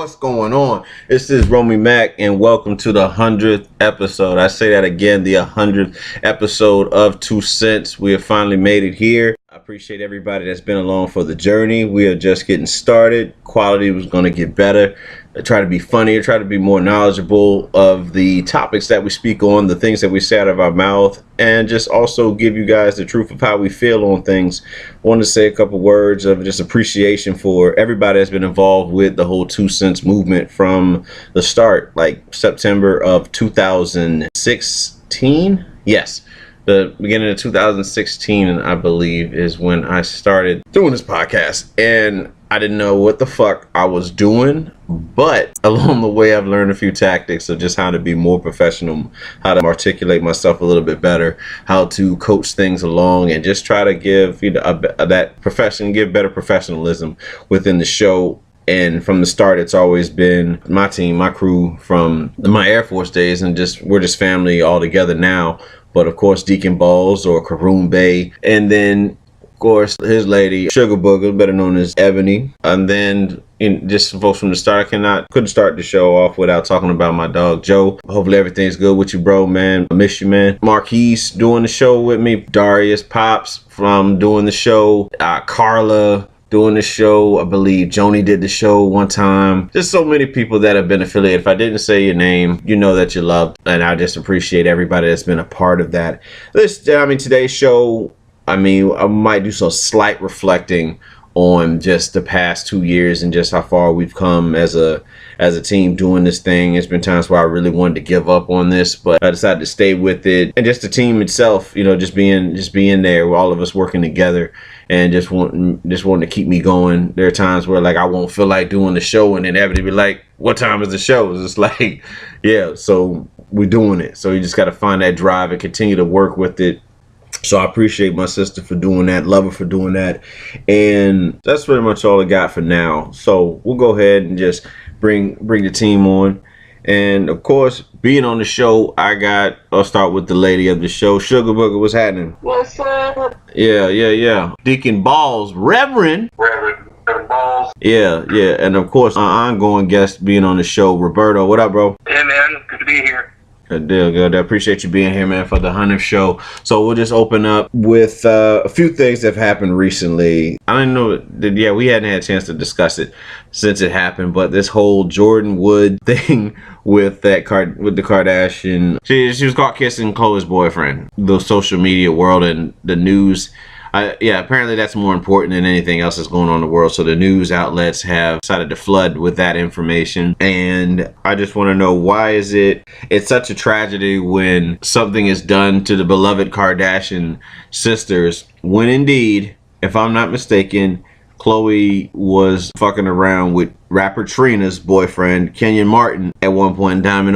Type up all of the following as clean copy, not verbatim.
What's going on? This is Romy Mac, and welcome to the 100th episode. I say that again, the 100th episode of 2 Cents. We have finally made it here. I appreciate everybody that's been along for the journey. We are just getting started. Quality was going to get better. I try to be funnier, try to be more knowledgeable of the topics that we speak on, the things that we say out of our mouth, and just also give you guys the truth of how we feel on things. I want to say a couple words of just appreciation for everybody that's been involved with the whole 2 Cents movement from the start, like September of 2016. Yes. The beginning of 2016, I believe, is when I started doing this podcast. And I didn't know what the fuck I was doing. But along the way, I've learned a few tactics of just how to be more professional, how to articulate myself a little bit better, how to coach things along, and just try to give give better professionalism within the show. And from the start, it's always been my team, my crew from my Air Force days, and we're just family all together now. But of course, Deacon Balls or Karoon Bay, and then of course his lady Sugar Booger, better known as Ebony. And then just folks from the start, couldn't start the show off without talking about my dog Joe. Hopefully everything's good with you, bro, man. I miss you, man. Marquise doing the show with me, Darius Pops from doing the show, Carla doing the show. I believe Joni did the show one time. Just so many people that have been affiliated. If I didn't say your name, you know that you're loved. And I just appreciate everybody that's been a part of that. Today's show, I might do some slight reflecting on just the past 2 years and just how far we've come as a team doing this thing. It's been times where I really wanted to give up on this, but I decided to stay with it. And just the team itself, just being there, all of us working together and just wanting to keep me going. There are times where I won't feel like doing the show, and then everybody be like, what time is the show? It's like, yeah, so we're doing it. So you just got to find that drive and continue to work with it. So I appreciate my sister for doing that, love her for doing that. And that's pretty much all I got for now. So we'll go ahead and just bring the team on. And of course, being on the show, I'll start with the lady of the show. Sugar Booger, what's happening? What's up? Yeah. Deacon Balls, Reverend Balls. Yeah. And of course, our ongoing guest being on the show, Roberto. What up, bro? Hey, man. Good to be here. Good deal, good. I appreciate you being here, man, for the 100th show. So we'll just open up with a few things that have happened recently. I don't know that, we hadn't had a chance to discuss it since it happened, but this whole Jordyn Wood thing with the Kardashian, she was caught kissing Khloe's boyfriend. The social media world and the news. Apparently that's more important than anything else that's going on in the world. So the news outlets have decided to flood with that information. And I just want to know, why is it's such a tragedy when something is done to the beloved Kardashian sisters, when indeed, if I'm not mistaken, Khloe was fucking around with rapper Trina's boyfriend, Kenyon Martin, at one point in time, and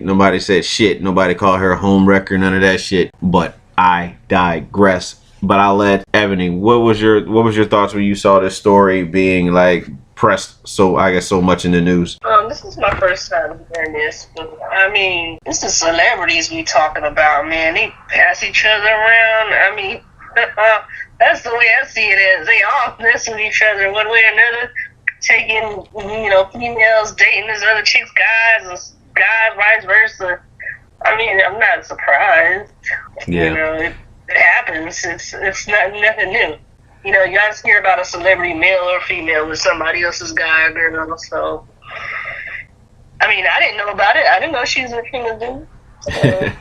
nobody said shit. Nobody called her a home wrecker, none of that shit. But I digress. But I'll let Ebony. What was your thoughts when you saw this story being pressed so much in the news? This is my first time hearing this, but this is celebrities we talking about, man. They pass each other around. That's the way I see it as. They all mess with each other one way or another, taking females dating this other chick's guys, and guys vice versa. I'm not surprised. Yeah. It happens. It's nothing new. You always hear about a celebrity, male or female, with somebody else's guy or girl. So, I didn't know about it. I didn't know she was a female dude. So.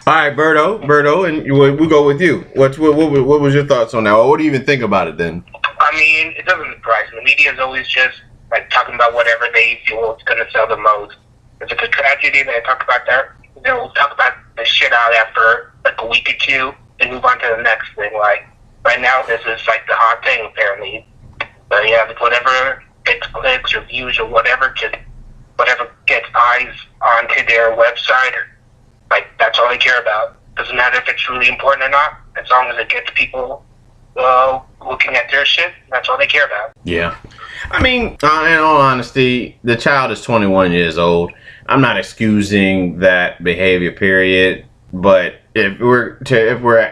All right, Berto, and we'll go with you. What was your thoughts on that? Or what do you even think about it then? It doesn't surprise me. The media is always just talking about whatever they feel is going to sell the most. If it's a tragedy, they talk about that. They'll talk about the shit out after a week or two and move on to the next thing. Right now, this is the hot thing apparently. But yeah, whatever gets clicks or views or whatever gets eyes onto their website, that's all they care about. Doesn't matter if it's really important or not. As long as it gets people looking at their shit, that's all they care about. Yeah. In all honesty, the child is 21 years old. I'm not excusing that behavior, period. But if we're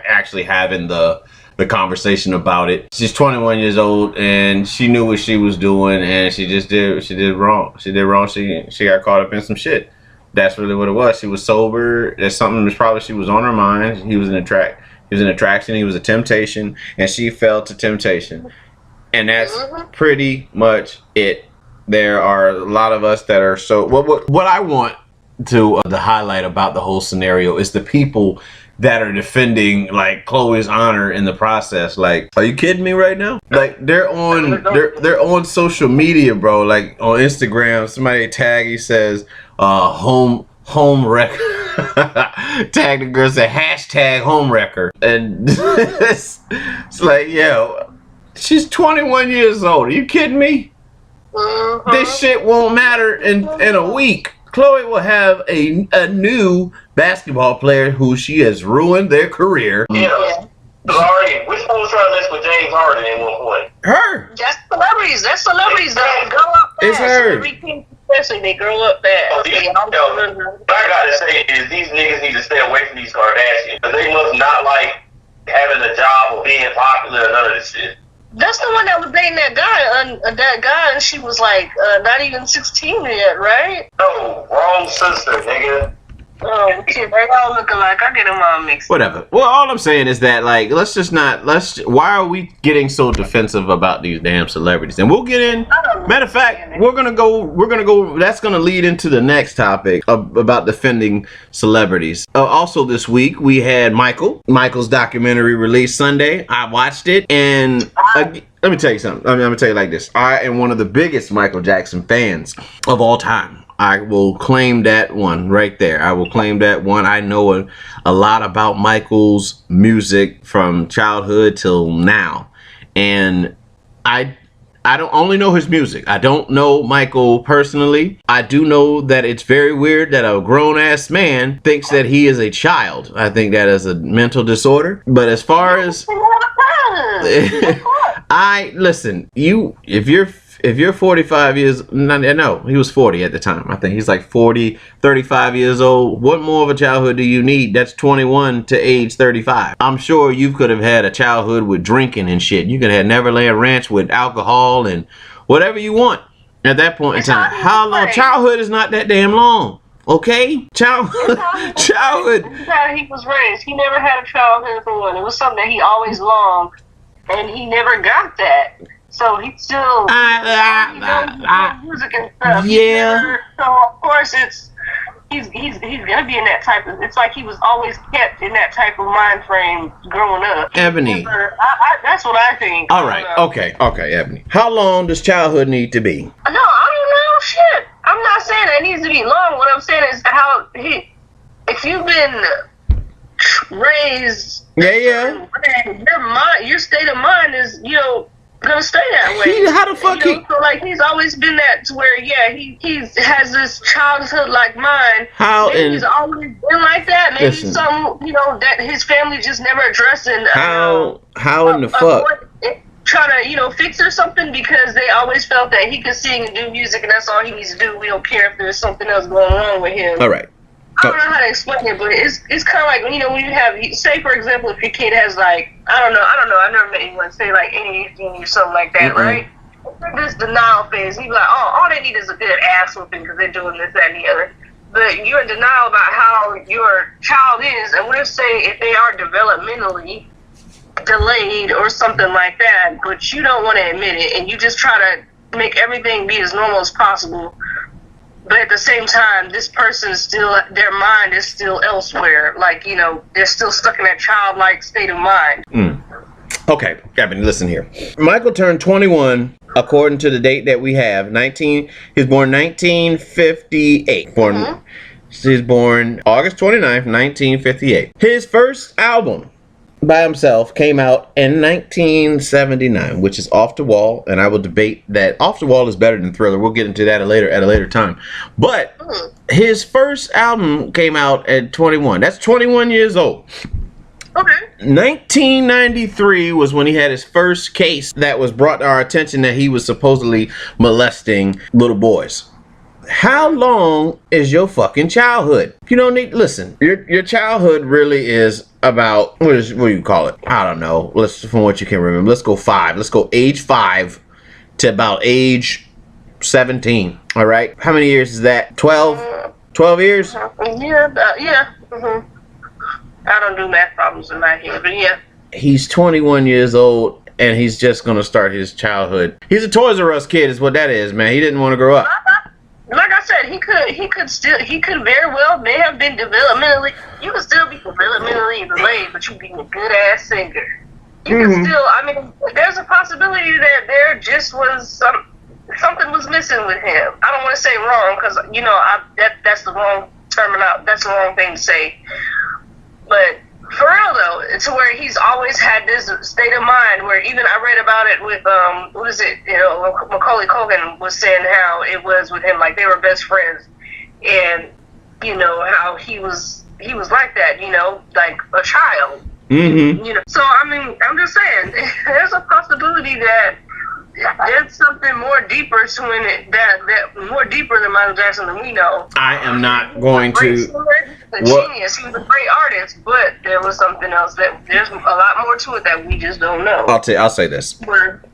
actually having the the conversation about it. She's 21 years old and she knew what she was doing, and she did wrong. She got caught up in some shit. That's really what it was. She was sober. There's something that probably she was on her mind. He was an attraction. He was a temptation, and she fell to temptation. And that's pretty much it. There are a lot of us that are so. What I want to highlight about the whole scenario is the people that are defending like Chloe's honor in the process. Like, are you kidding me right now? Like, they're on social media, bro. Like on Instagram, somebody tag, he says, home wrecker. Tag the girl, say hashtag home wrecker, and it's like, yo, she's 21 years old. Are you kidding me? This shit won't matter in a week. Chloe will have a new basketball player who she has ruined their career. Yeah. Harden. Which one was trying to mess with James Harden at one point? Her. That's celebrities. That grow up fast. It's her. Especially they grow up fast. What I gotta say is these niggas need to stay away from these Kardashians. Because they must not like having a job or being popular or none of this shit. That's the one that was dating that guy, and she was like not even 16 yet, right? No, wrong sister, nigga. Oh shit, they all look alike. I get them all mixed. Whatever. Well, all I'm saying is that, like, why are we getting so defensive about these damn celebrities? And we'll get in. Matter of fact, we're gonna go. That's gonna lead into the next topic about defending celebrities. Also, this week we had Michael's documentary released Sunday. I watched it, and let me tell you something. I'm gonna tell you like this. I am one of the biggest Michael Jackson fans of all time. I will claim that one right there. I will claim that one. I know a lot about Michael's music from childhood till now. And I don't only know his music. I don't know Michael personally. I do know that it's very weird that a grown-ass man thinks that he is a child. I think that is a mental disorder. But as far as if you're 45 years, no, he was 40 at the time. I think he's like 40, 35 years old. What more of a childhood do you need? That's 21 to age 35. I'm sure you could have had a childhood with drinking and shit. You could have had Neverland Ranch with alcohol and whatever you want at that point in time. How long? Childhood is not that damn long. Okay? Childhood. That's how he was raised. He never had a childhood for one. It was something that he always longed, and he never got that. So he still music and stuff. Yeah. So of course he's gonna be in that type of. It's like he was always kept in that type of mind frame growing up. Ebony. That's what I think. All right. Okay, Ebony. How long does childhood need to be? No, I don't know. Shit. I'm not saying it needs to be long. What I'm saying is if you've been raised, your state of mind is, gonna stay that way. So like he's always been that to where he has this childhood like mine. He's always been like that. Maybe something that his family just never addressed. And how in the fuck trying to fix or something, because they always felt that he could sing and do music and that's all he needs to do. We don't care if there's something else going on with him. All right. I don't know how to explain it, but it's kind of like, when you have, say for example, if your kid has like, I don't know, I've never met anyone say like ADHD or something like that, right? This denial phase, you be like, all they need is a good ass whooping because they're doing this, that, and the other. But you're in denial about how your child is, and what if they are developmentally delayed or something like that, but you don't want to admit it, and you just try to make everything be as normal as possible. But at the same time, this person their mind is still elsewhere. Like, they're still stuck in that childlike state of mind. Okay, Gavin, listen here. Michael turned 21, according to the date that we have. He was born 1958. He was born August 29th, 1958. His first album by himself came out in 1979, which is Off the Wall, and I will debate that Off the Wall is better than Thriller. We'll get into that at a later time. But his first album came out at 21. That's 21 years old. Okay. 1993 was when he had his first case that was brought to our attention that he was supposedly molesting little boys. How long is your fucking childhood? You don't need, listen, your childhood really is about what do you call it? I don't know. Let's from what you can remember. Let's go 5. Let's go age 5 to about age 17. All right. How many years is that? 12? 12 years? Yeah. I don't do math problems in my head, but yeah. He's 21 years old, and he's just gonna start his childhood. He's a Toys R Us kid, is what that is, man. He didn't want to grow up. Like I said, he could very well may have been developmentally. You could still be developmentally delayed, but you be a good ass singer. You can still. I mean, there's a possibility that there just was something was missing with him. I don't want to say wrong because that's the wrong term. That's the wrong thing to say. But for real though, it's where he's always had this state of mind where even I read about it with Macaulay Culkin was saying how it was with him, like they were best friends, and how he was like that, like a child. So I mean, I'm just saying there's a possibility that there's something more deeper to it that more deeper than Michael Jackson than we know. I am not going to. A genius. He was a great artist, but there was something else that there's a lot more to it that we just don't know. I'll say this.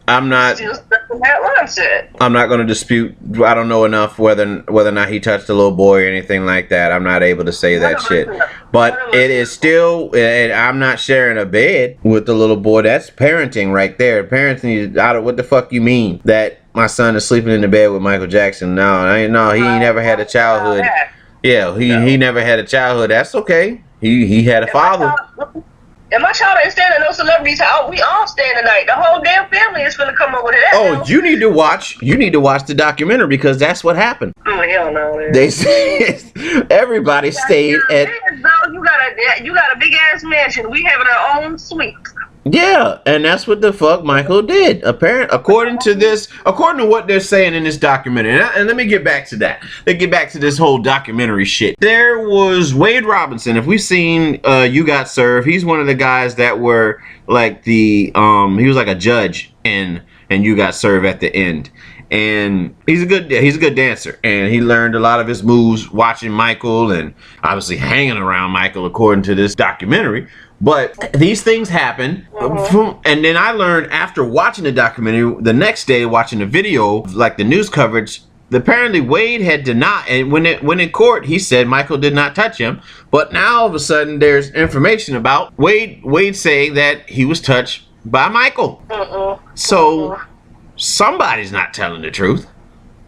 I'm not still stuck in that mindset. I'm not going to dispute. I don't know enough whether or not he touched a little boy or anything like that. I'm not able to say that shit. But it is still, and I'm not sharing a bed with the little boy. That's parenting right there. Parenting out of what the fuck you mean that my son is sleeping in the bed with Michael Jackson? No, he never had a childhood. Yeah, he never had a childhood. That's okay. He had a father. And my child ain't staying at no celebrity's house. We all staying tonight. The whole damn family is gonna come over to that. Oh, you need to watch the documentary because that's what happened. Oh hell no, man. They everybody stayed at. You got a big ass mansion. We having our own suite. Yeah, and that's what the fuck Michael did. According to what they're saying in this documentary. And let me get back to that. Let's get back to this whole documentary shit. There was Wade Robinson. If we've seen You Got Served, he's one of the guys that were like he was like a judge in You Got Served at the end. And he's a good dancer, and he learned a lot of his moves watching Michael and obviously hanging around Michael, according to this documentary. But these things happen, and then I learned after watching the documentary, the next day watching the video, like the news coverage, apparently Wade had denied, and when in court, he said Michael did not touch him. But now all of a sudden, there's information about Wade saying that he was touched by Michael. So somebody's not telling the truth.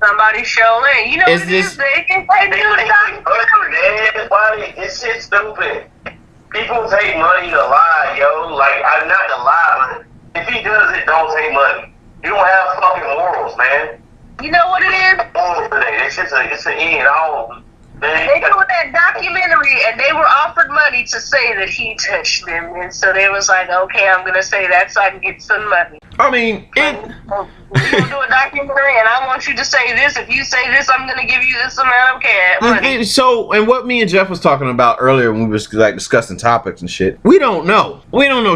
Somebody showing. You know Is what this- it is? They can play It's shit stupid. People take money to lie, yo. Like, I'm not to lie, but if he does it, don't take money. You don't have fucking morals, man. You know what it is? It's an end all. They doing that documentary, and they were offered money to say that he touched them, and so they was like, "Okay, I'm gonna say that so I can get some money." I mean, We gonna do a documentary, and I want you to say this. If you say this, I'm gonna give you this amount of cash money. So, and what me and Jeff was talking about earlier when we was like discussing topics and shit, we don't know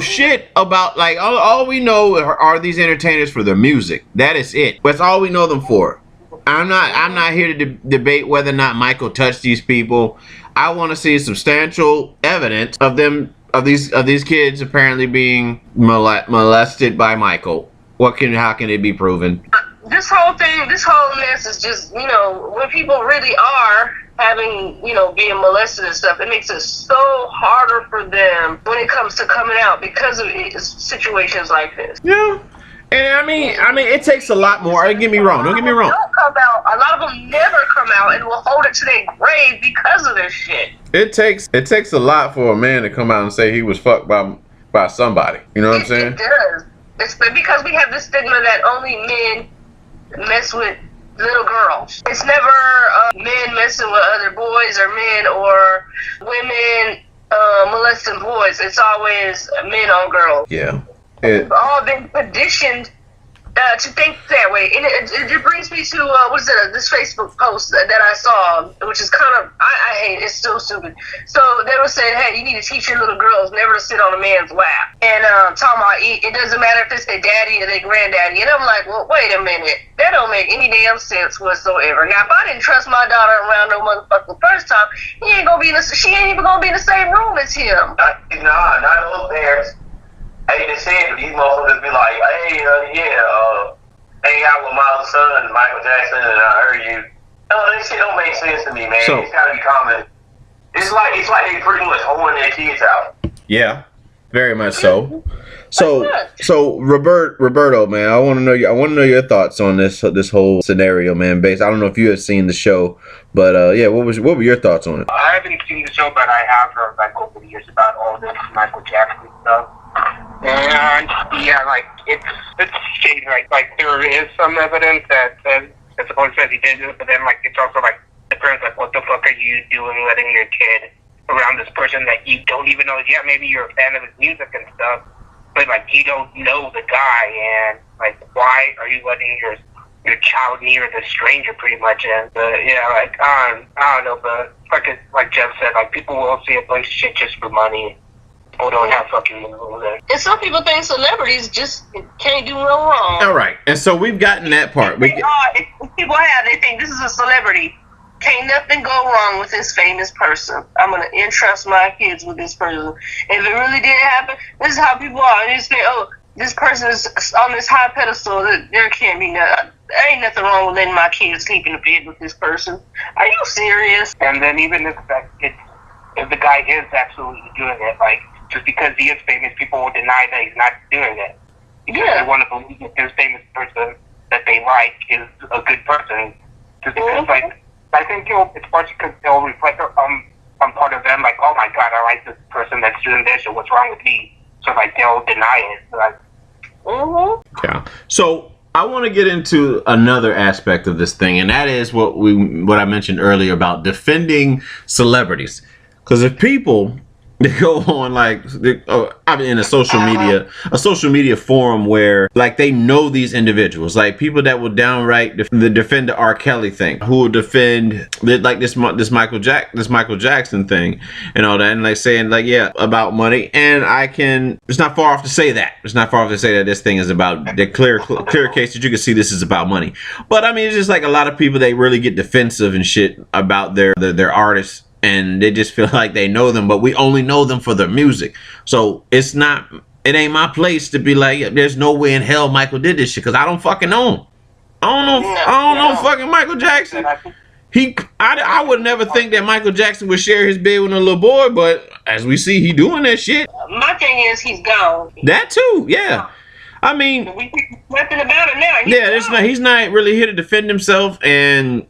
shit about, like, all we know are these entertainers for their music. That is it. That's all we know them for. I'm not here to debate whether or not Michael touched these people. I want to see substantial evidence of these kids apparently being molested by Michael. How can it be proven? This whole mess is just, when people really are having, being molested and stuff, it makes it so harder for them when it comes to coming out because of situations like this. Yeah. And I mean, it takes a lot more. Don't get me wrong. Don't come out. A lot of them never come out and will hold it to their grave because of this shit. It takes a lot for a man to come out and say he was fucked by somebody. You know what I'm saying? It does. It's because we have this stigma that only men mess with little girls. It's never men messing with other boys or men or women molesting boys. It's always men on girls. Yeah. We've all been conditioned. to think that way. And it brings me to this Facebook post that I saw, which is kind of I hate it. It's so stupid. So they were saying, hey, you need to teach your little girls never to sit on a man's lap. And talking about it doesn't matter if it's their daddy or their granddaddy. And I'm like, well, wait a minute. That don't make any damn sense whatsoever. Now, if I didn't trust my daughter around no motherfucker the first time, she ain't even gonna be in the same room as him. Not those parents. I hate to say it, but these motherfuckers be like, hey, hang out with my son, Michael Jackson, and I heard you. No, this shit don't make sense to me, man. So, it's gotta be common. It's like they pretty much holding their kids out. Yeah, very much so. So Roberto, man, I want to know your thoughts on this whole scenario, man. I don't know if you have seen the show, but what were your thoughts on it? I haven't seen the show, but I have heard like over the years about all this Michael Jackson stuff. And yeah, like it's shady. Like there is some evidence that supposedly says he did it, but then like it's also like the parents like, what the fuck are you doing, letting your kid around this person that you don't even know? Yeah, maybe you're a fan of his music and stuff, but like you don't know the guy, and like why are you letting your child near this stranger pretty much? And I don't know, but like Jeff said, like people will see a bunch of shit just for money. People don't have fucking morals. And some people think celebrities just can't do no wrong. All right, and so we've gotten that part. They think this is a celebrity. Can't nothing go wrong with this famous person. I'm going to entrust my kids with this person. If it really didn't happen, this is how people are. They say, oh, this person is on this high pedestal. There can't be nothing. There ain't nothing wrong with letting my kids sleep in the bed with this person. Are you serious? And then even if the guy is absolutely doing it, like, just because he is famous, people will deny that he's not doing it. Because they want to believe that this famous person that they like is a good person. Just because, I think it's partially because they'll reflect on part of them, like, oh my god, I like this person that's doing this, or what's wrong with me? So, like, they'll deny it. Like, Yeah. So I want to get into another aspect of this thing, and that is what I mentioned earlier about defending celebrities. Because if people go on in a social media forum where like they know these individuals, like people that will downright defend the R. Kelly thing, who will defend like this Michael Jackson thing and all that, and like saying like about money. And it's not far off to say that this thing is about the clear case that you can see this is about money. But I mean, it's just like a lot of people, they really get defensive and shit about their artists. And they just feel like they know them, but we only know them for their music. So it ain't my place to be like, there's no way in hell Michael did this shit, because I don't fucking know him. I don't know fucking Michael Jackson. I would never think that Michael Jackson would share his bed with a little boy, but as we see, he doing that shit. My thing is, he's gone. That too, yeah. I mean, we think nothing about it now. He's not really here to defend himself, and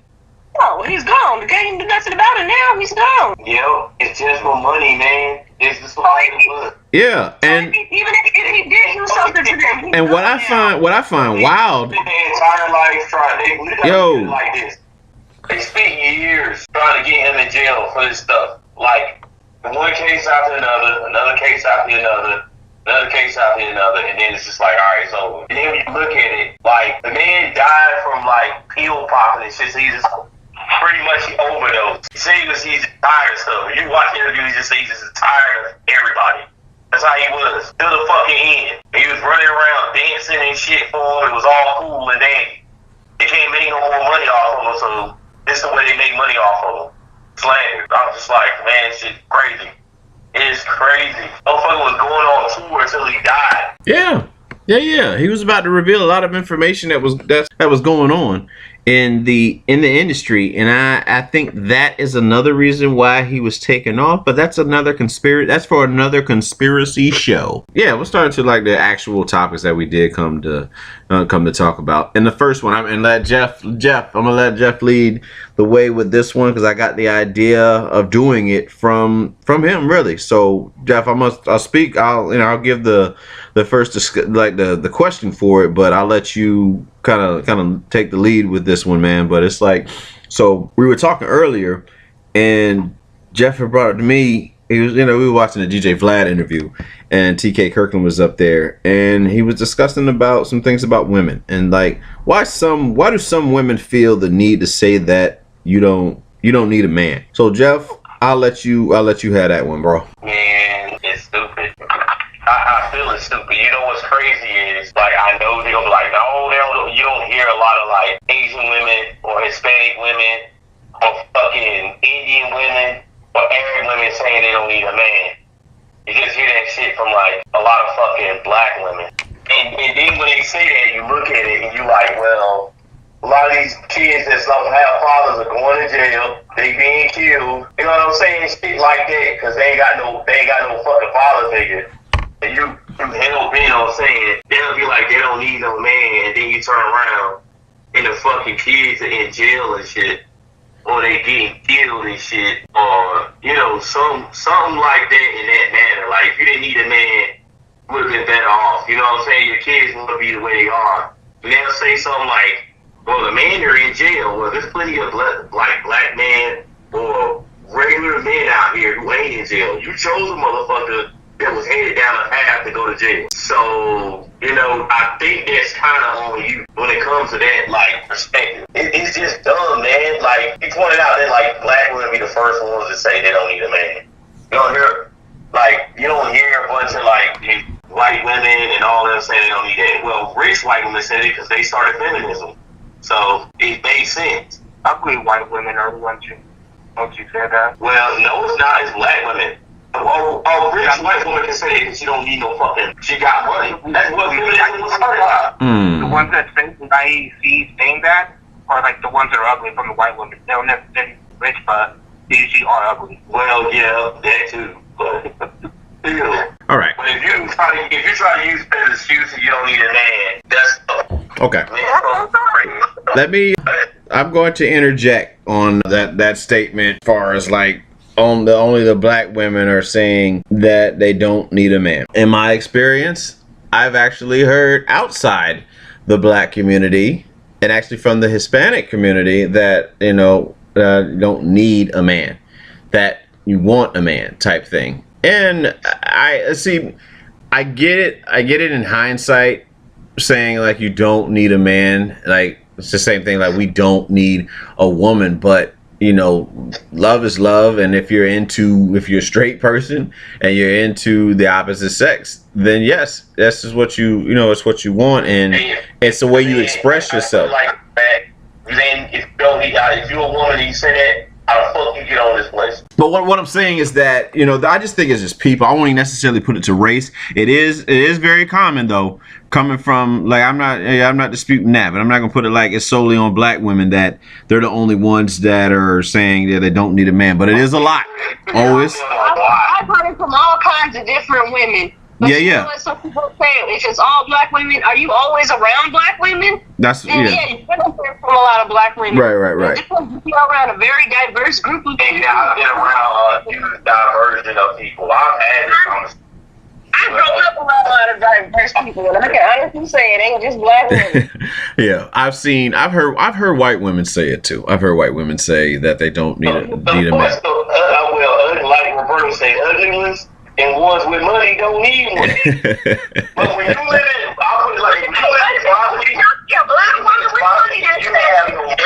no, he's gone. The can't do nothing about it now. He's gone. Yo, it's just for money, man. It's just for money. Yeah, and even if he did do something to them, and what I find wild. Their entire life trying like this. They spent years trying to get him in jail for this stuff. Like one case after another case after another case after another, and then it's just like, all right, it's over. And then when you look at it, like the man died from like pill popping and shit. So he's just pretty much he overdosed. He said he's just tired of stuff. You watch the interview, he just said he's just tired of everybody. That's how he was till the fucking end. He was running around dancing and shit for him. It was all cool and dandy. They can't make no more money off of him, so this is the way they make money off of him. Slander. I was just like, man, this shit's crazy. It's crazy. Motherfucker was going on tour until he died. Yeah. He was about to reveal a lot of information that was going on in the industry, and I think that is another reason why he was taken off. But that's another conspiracy. That's for another conspiracy show. Yeah, we'll start to like the actual topics that we did come to talk about. In the first one, I'm gonna let Jeff lead the way with this one, because I got the idea of doing it from him, really. So Jeff, I'll speak. I'll give the first the question for it, but I'll let you kind of take the lead with this one, man. But it's like, so we were talking earlier, and Jeff had brought it to me He was, we were watching the DJ Vlad interview, and TK Kirkland was up there, and he was discussing about some things about women, and like why do some women feel the need to say that you don't need a man. So Jeff, I'll let you have that one, bro. Man, it's stupid. I feel it's stupid. You know what's crazy is, like, I know they're gonna be like, no, you don't hear a lot of, like, Asian women or Hispanic women or fucking Indian women or Arab women saying they don't need a man. You just hear that shit from, like, a lot of fucking black women. And then when they say that, you look at it and you like, well, a lot of these kids that don't have fathers are going to jail. They being killed. You know what I'm saying? Shit like that, because they ain't got no fucking father figure. And you hell bent on saying they'll be like they don't need no man, and then you turn around and the fucking kids are in jail and shit, or they getting killed and shit, or something like that in that manner. Like if you didn't need a man, would have been better off. You know what I'm saying? Your kids wouldn't be the way they are. And they'll say something like, well, the man are in jail. Well, there's plenty of black men or regular men out here who ain't in jail. You chose a motherfucker that was headed down a path to go to jail. So, I think that's kind of on you when it comes to that, like, perspective. It's just dumb, man. Like, he pointed out that, like, black women be the first ones to say they don't need a man. You don't hear a bunch of, like, white women and all them saying they don't need that. Well, rich white women said it because they started feminism. So, it made sense. I believe white women are the ones who, don't you say that? Well, no, it's not. It's black women. Oh, rich white woman can say it because she don't need no fucking. She got money. That's what feminism was about. The ones that say IEC saying that are like the ones that are ugly from the white women. They don't necessarily rich, but they usually are ugly. Well, yeah, that too. But still. All right. But if you try to use it as an excuse and you don't need a man, that's okay. I'm going to interject on that statement as far as like only the black women are saying that they don't need a man. In my experience, I've actually heard outside the black community and actually from the Hispanic community that you don't need a man, that you want a man type thing. And I get it in hindsight, saying like you don't need a man, like it's the same thing, like we don't need a woman, but love is love, and if you're a straight person and you're into the opposite sex, then yes, this is what it's what you want, and it's the way you express yourself. Like that, then if you're a woman and you say that, how the fuck you get on this place? But what I'm saying is that I just think it's just people. I won't even necessarily put it to race. It is very common though, coming from like I'm not disputing that, but I'm not gonna put it like it's solely on black women that they're the only ones that are saying that they don't need a man. But it is a lot. Always. I've heard it from all kinds of different women. But you know what some people say, if it's all black women, are you always around black women? That's you're gonna hear from a lot of black women. Right. You're around a very diverse group of people. I've been around a diversion of people. I've had this conversation. I grew up around a lot of diverse people, and I can honestly say it ain't just black women. Yeah, I've heard white women say it too. I've heard white women say that they don't need a man. Like Roberto said, ugliness. And ones with money don't need one. But when you live in, I'll put it like, when you live in poverty, black woman with money, you have no money.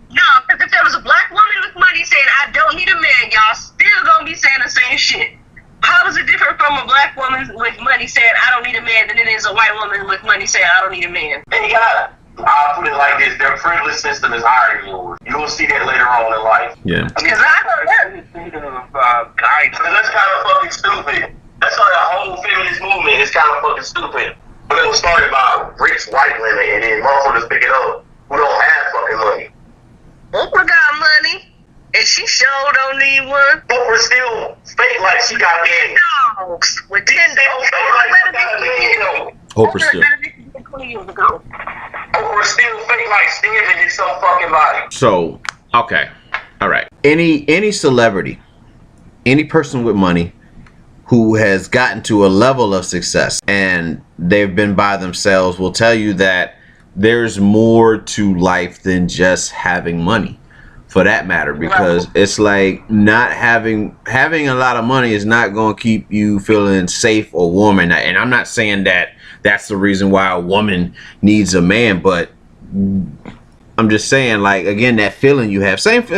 No, because if there was a black woman with money saying, I don't need a man, y'all still gonna be saying the same shit. How is it different from a black woman with money saying, I don't need a man, than it is a white woman with money saying, I don't need a man? And I'll put it like this, their privilege system is higher than yours. You will see that later on in life. Yeah. Because I heard that. Guys, that's kind of fucking stupid. That's why the whole feminist movement is kind of fucking stupid. But it was started by rich white women, and then motherfuckers pick it up who don't have fucking money. Oprah got money, and she sure don't need one. Oprah still fake like she got a man. Dogs with 10 dogs. Oprah still. 20 years ago. Oprah still fake like Steven in some fucking body. So, okay. All right. Any celebrity, any person with money who has gotten to a level of success and they've been by themselves will tell you that there's more to life than just having money. for that matter, because it's like not having a lot of money is not going to keep you feeling safe or warm at night. And I'm not saying that that's the reason why a woman needs a man, but I'm just saying, like, again, that feeling you have, same for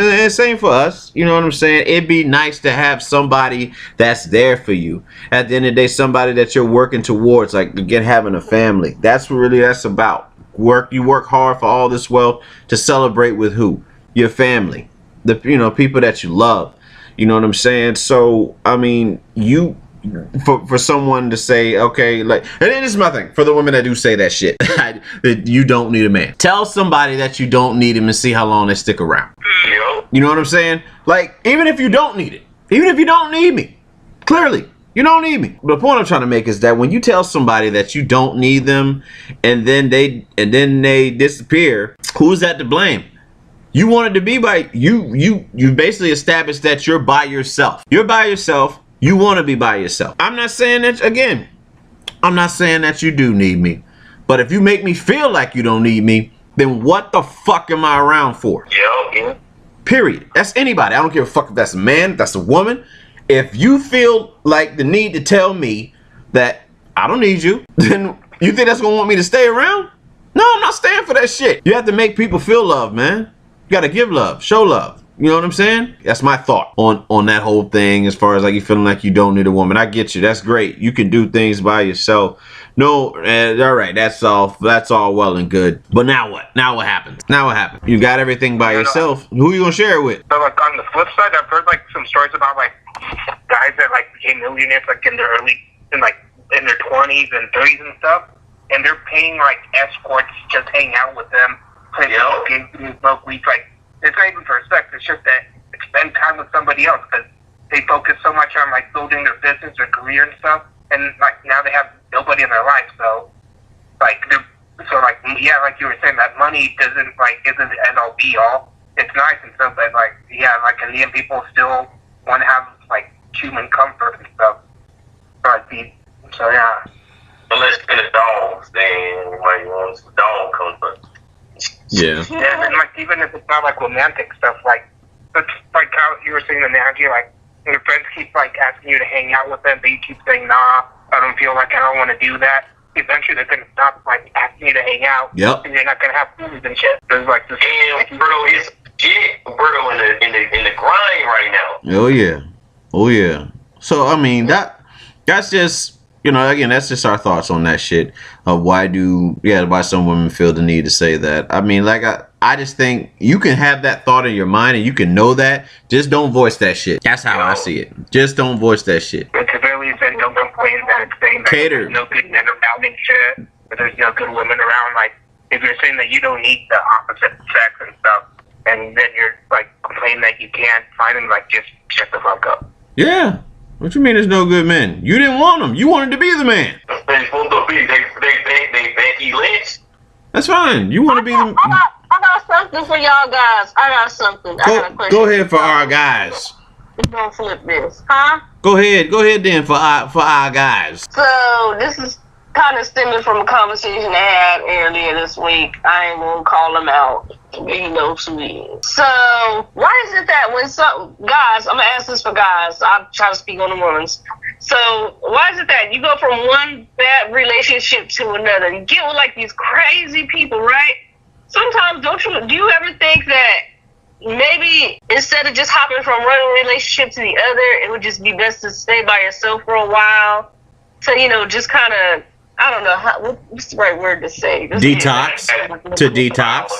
us, you know what I'm saying? It'd be nice to have somebody that's there for you at the end of the day, somebody that you're working towards, like, again, having a family. That's what really that's about. You work hard for all this wealth to celebrate with who? Your family, the people that you love, you know what I'm saying? So I mean, for someone to say, okay, like, and this is my thing for the women that do say that shit, that you don't need a man. Tell somebody that you don't need him and see how long they stick around. You know what I'm saying? Like, even if you don't need it, even if you don't need me, clearly you don't need me. The point I'm trying to make is that when you tell somebody that you don't need them and then they disappear, who's that to blame? You wanted to be by you basically established that you're by yourself. You're by yourself. You want to be by yourself. I'm not saying that, again, I'm not saying that you do need me. But if you make me feel like you don't need me, then what the fuck am I around for? Yeah. Period. That's anybody. I don't give a fuck if that's a man, if that's a woman. If you feel like the need to tell me that I don't need you, then you think that's gonna want me to stay around? No, I'm not staying for that shit. You have to make people feel love, man. You gotta give love, show love. You know what I'm saying? That's my thought on that whole thing, as far as like you feeling like you don't need a woman. I get you. That's great. You can do things by yourself. No, all right. That's all well and good. But now what? Now what happens? You got everything by yourself. Who you gonna share it with? So like on the flip side, I've heard like some stories about like guys that like became millionaires like in their 20s and 30s and stuff, and they're paying like escorts just hang out with them. Smoke weed, like, it's not even for sex, it's just that they spend time with somebody else because they focus so much on like building their business or career and stuff, and like now they have nobody in their life, so like like you were saying, that money isn't the end all be all. It's nice and stuff, but like in the end people still want to have like human comfort and stuff. Unless it's been a dog, then like you want some dog comfort. Yeah. Yeah, and like even if it's not like romantic stuff, like it's like how you were saying the analogy, like your friends keep like asking you to hang out with them, but you keep saying, nah, I don't feel like I don't want to do that. Eventually they're gonna stop like asking you to hang out. Yep. And you're not gonna have food and shit. There's like this. And bro, it's shit, bro, in the grind right now. Oh yeah. So I mean that's just, again, that's just our thoughts on that shit of why some women feel the need to say that. I mean, like, I just think you can have that thought in your mind and you can know that. Just don't voice that shit. That's how I see it. Just don't voice that shit. It's really said, don't complain that it's saying that there's no good men around and shit, but there's no good women around. Like, if you're saying that you don't need the opposite sex and stuff, and then you're, like, complaining that you can't find them, like, just shut the fuck up. Yeah. What you mean there's no good men? You didn't want them. You wanted to be the man. They supposed to be. They Becky Lynch. That's fine. You want to be the... I got something for y'all guys. I got something. I got a question. Go ahead for our guys. We're gonna flip this. Huh? Go ahead then for our guys. So this is kind of stemming from a conversation I had earlier this week. I ain't gonna call him out. He knows who he is. So why is it that when some guys, I'm gonna ask this for guys, I'll try to speak on the women's. So why is it that you go from one bad relationship to another? You get with like these crazy people, right? Sometimes do you ever think that maybe instead of just hopping from one relationship to the other, it would just be best to stay by yourself for a while to, just kind of, I don't know, what's the right word to say? Detox? To detox?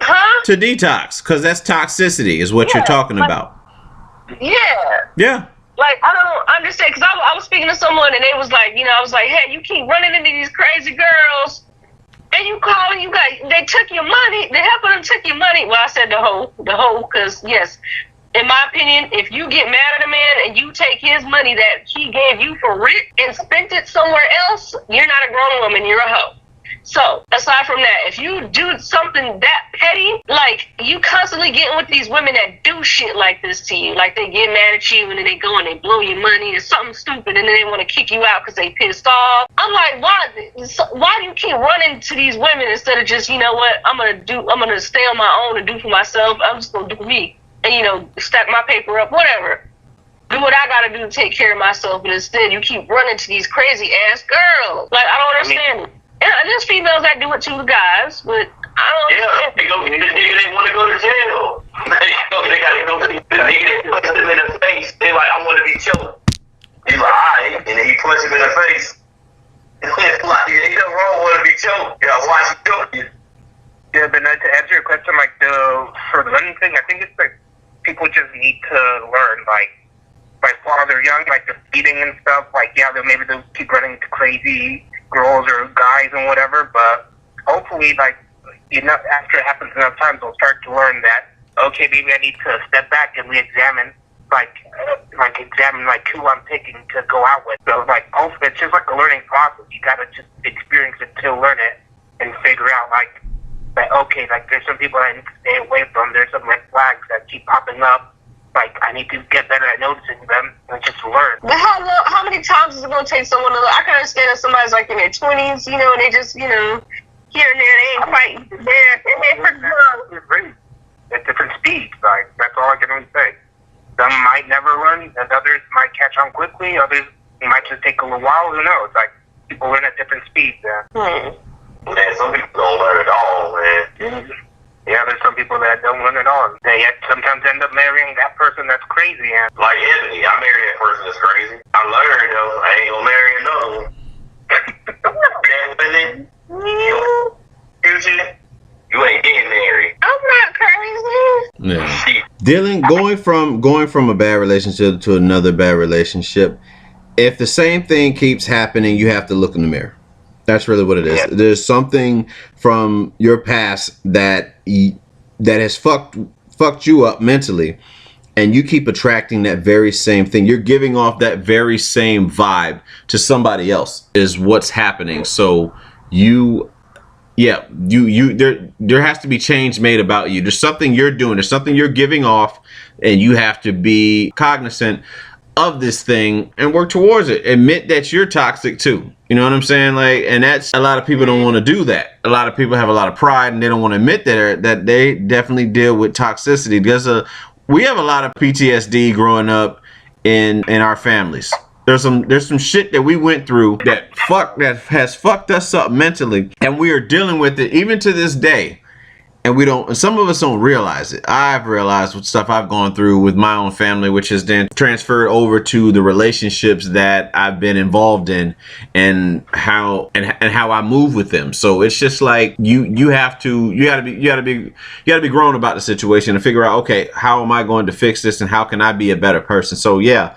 Huh? To detox, because that's toxicity is what you're talking about. Yeah. Like, I don't understand, because I was speaking to someone, and they was like, I was like, hey, you keep running into these crazy girls, and you calling, they took your money, they helping them took your money. Well, I said the hoe, because, yes, in my opinion, if you get mad at a man and you take his money that he gave you for rent and spent it somewhere else, you're not a grown woman, you're a hoe. So, aside from that, if you do something that petty, like, you constantly getting with these women that do shit like this to you. Like, they get mad at you and then they go and they blow your money or something stupid and then they want to kick you out because they pissed off. I'm like, why do you keep running to these women instead of just, you know what, I'm going to stay on my own and do for myself. I'm just going to do for me. And, you know, stack my paper up, whatever. Do what I got to do to take care of myself. But instead, you keep running to these crazy-ass girls. Like, I don't understand it. And there's females that do it to the guys, but I don't understand. They want to go to jail. They got to go to the nigga that punched them in the face. They like, I want to be choked. He's like, all right. And then he punched him in the face. Like, he don't wrong want to be choked. You gotta watch him choke you. Yeah, but to answer your question, like, for the running thing, I think it's like, people just need to learn, like while they're young, like the speeding and stuff, like, yeah, maybe they'll keep running to crazy girls or guys and whatever, but hopefully, like, you know, after it happens enough times, they'll start to learn that, okay, maybe I need to step back and re-examine, examine who I'm picking to go out with. So, like, hopefully, it's just like a learning process. You gotta just experience it to learn it and figure out, like, okay, like, there's some people I need to stay away from. There's some red flags that keep popping up. Like, I need to get better at noticing them and just learn. But how many times is it going to take someone to... I can understand if somebody's, like, in their 20s, you know, and they just, you know, here and there, they ain't fighting. At different speeds, like, that's all I can really say. Some might never learn, and others might catch on quickly. Others might just take a little while. Who knows? Like, people learn at different speeds, Man, some people don't learn at all, man. Yeah, there's some people that don't learn at all. They sometimes end up marrying that person that's crazy. And like Anthony, I married that person that's crazy. I learned, though, I ain't gonna marry another one. Future, you ain't getting married. I'm not crazy. Yeah. Going from a bad relationship to another bad relationship, if the same thing keeps happening, you have to look in the mirror. That's really what it is. Yeah. There's something from your past that has fucked you up mentally, and you keep attracting that very same thing. You're giving off that very same vibe to somebody else is what's happening. So there has to be change made about you. There's something you're doing. There's something you're giving off, and you have to be cognizant of this thing and work towards it. Admit that you're toxic too. You know what I'm saying? Like, and that's, a lot of people don't want to do that. A lot of people have a lot of pride and they don't want to admit that they definitely deal with toxicity. We have a lot of PTSD growing up in our families. There's some shit that we went through that has fucked us up mentally, and we are dealing with it even to this day. And some of us don't realize it. I've realized what stuff I've gone through with my own family, which has then transferred over to the relationships that I've been involved in, and how I move with them. So it's just like you gotta be grown about the situation and figure out, okay, how am I going to fix this and how can I be a better person? So yeah,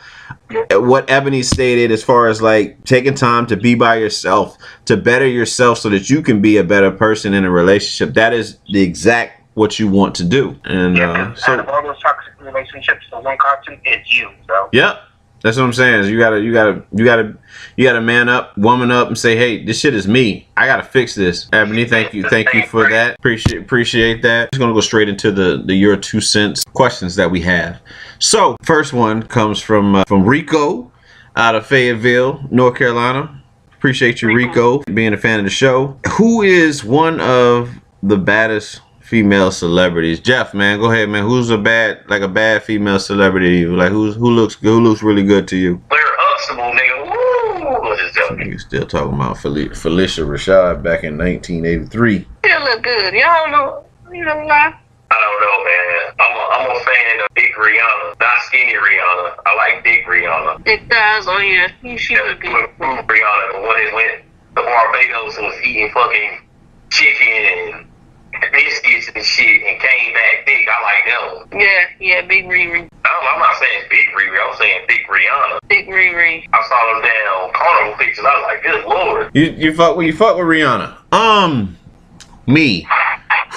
what Ebony stated as far as like taking time to be by yourself, to better yourself so that you can be a better person in a relationship, that is the exact what you want to do. And so out of all those toxic relationships, the one constant is you. So yep, that's what I'm saying. Is you gotta man up, woman up, and say, hey, this shit is me. I gotta fix this. Ebony, thank you for that. Appreciate that. Just gonna go straight into the your 2 cents questions that we have. So first one comes from Rico out of Fayetteville, North Carolina. Appreciate you, Rico, being a fan of the show. Who is one of the baddest female celebrities? Jeff, man, go ahead, man. Who's a bad female celebrity? Like who looks really good to you? Claire Huxtable, nigga. Woo! You still talking about Felicia Rashad back in 1983? Still look good. Y'all know, you know why? I don't know, man. I'm a fan of big Rihanna, not skinny Rihanna. I like big Rihanna. Big thighs, oh yeah, she look good. Rihanna, the one that went to Barbados and was eating fucking chicken and biscuits and shit and came back big. I like them. Yeah, big Riri. I'm not saying big Riri. I'm saying big Rihanna. Big Riri. I saw them damn carnival pictures. I was like, good lord. You fuck with Rihanna. Me.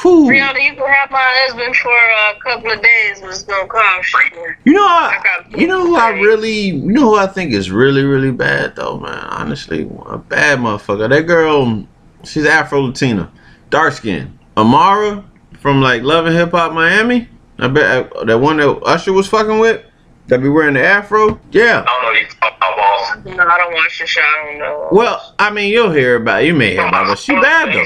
Whew. Rihanna, you can have my husband for a couple of days, but it's gonna cost you. You know who I think is really, really bad though, man. Honestly, a bad motherfucker. That girl She's Afro-Latina. Dark skin. Amara from like Love and Hip Hop Miami. I bet that one that Usher was fucking with. That be wearing the afro. Yeah. I don't know these talking about, boss. No, I don't watch the show. I don't know. Well, I mean, you'll hear about it. You may hear about it, but she bad though.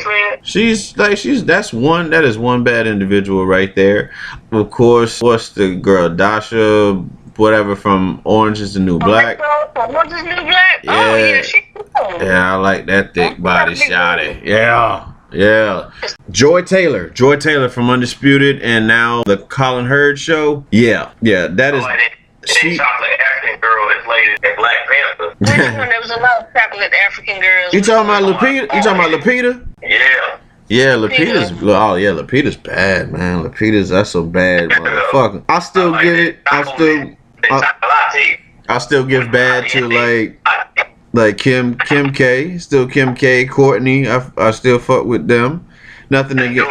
That is one bad individual right there. Of course, what's the girl? Dasha, whatever from Orange is the New Black. Orange is the New Black? Yeah. Oh, yeah, she cool. Yeah, I like that thick body shawty. Yeah. Yeah. Joy Taylor from Undisputed and now the Colin Hurd show. Yeah. Yeah, that is. She chocolate African girl that played in Black Panther. There was a lot of chocolate African girls. You talking about Lupita? You talking about Lupita? Yeah. Yeah, Lupita's. Oh yeah, Lupita's bad, man. That's a bad motherfucker. I still give it. I still give bad to like Kim K. Still Kim K. Courtney. I still fuck with them. Nothing against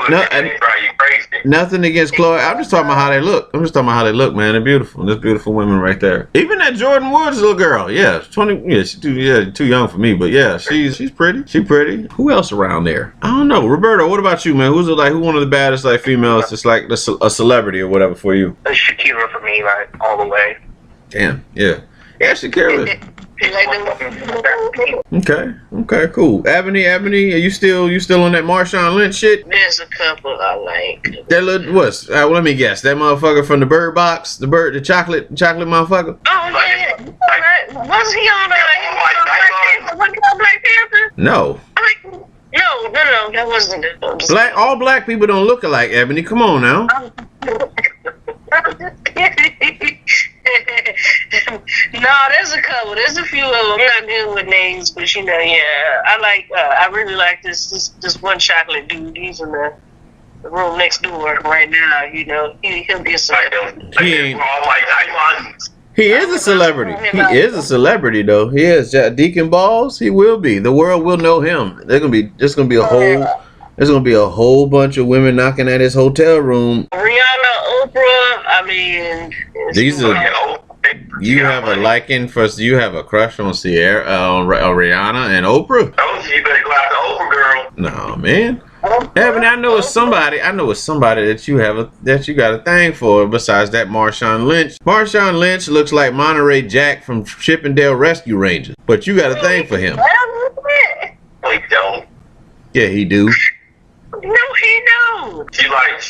Chloe. I'm just talking about how they look. Man. They're beautiful. There's beautiful women right there. Even that Jordan Woods little girl. Yeah, 20. Yeah, she's too young for me. But yeah, she's pretty. She's pretty. Who else around there? I don't know. Roberto, what about you, man? Who one of the baddest like females? Just like a celebrity or whatever for you? Shakira for me, like all the way. Damn. Yeah. Yeah, Shakira. Okay, cool. Ebony, are you still on that Marshawn Lynch shit? There's a couple I like. That little what's? Let me guess. That motherfucker from the Bird Box, the chocolate motherfucker. Oh yeah. Was he on Black Panther? No. No, that wasn't it. All black people don't look alike, Ebony. Come on now. No, there's a couple. There's a few of them. I'm not good with names, but yeah. I really like this one chocolate dude. He's in the room next door right now. He'll be a celebrity. He is a celebrity. He is a celebrity, though. He is. Deacon Balls. He will be. The world will know him. There's gonna be a whole bunch of women knocking at his hotel room. Rihanna, Oprah. I mean, these are. You have a crush on Sierra, on Rihanna and Oprah? Oh, you better go after Oprah, girl. No, man. Ebony, I know it's somebody that you got a thing for besides that Marshawn Lynch. Marshawn Lynch looks like Monterey Jack from Chippendale Rescue Rangers, but you got a thing for him. No, he don't. Yeah, he do. No, he don't. She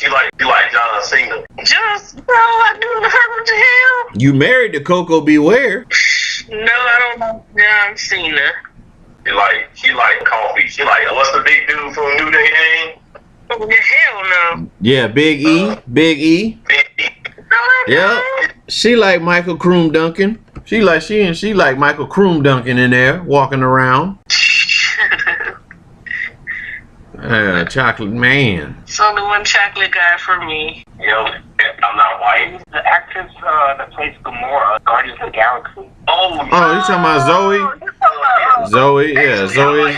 like John Cena. Just, bro, I do what the hell? You married to Coco Beware. No, I don't know John Cena. She like coffee. She like, what's the big dude from New Day Gang? Oh, hell no. Yeah, Big E. Big E. Yeah. She like Michael Kroom Duncan. She like Michael Kroom Duncan in there walking around. Chocolate man. So the one chocolate guy for me. Yo, I'm not white. The actress that plays Gamora, Guardians of the Galaxy. Oh, you talking about Zoe? Zoe, yeah, Zoe.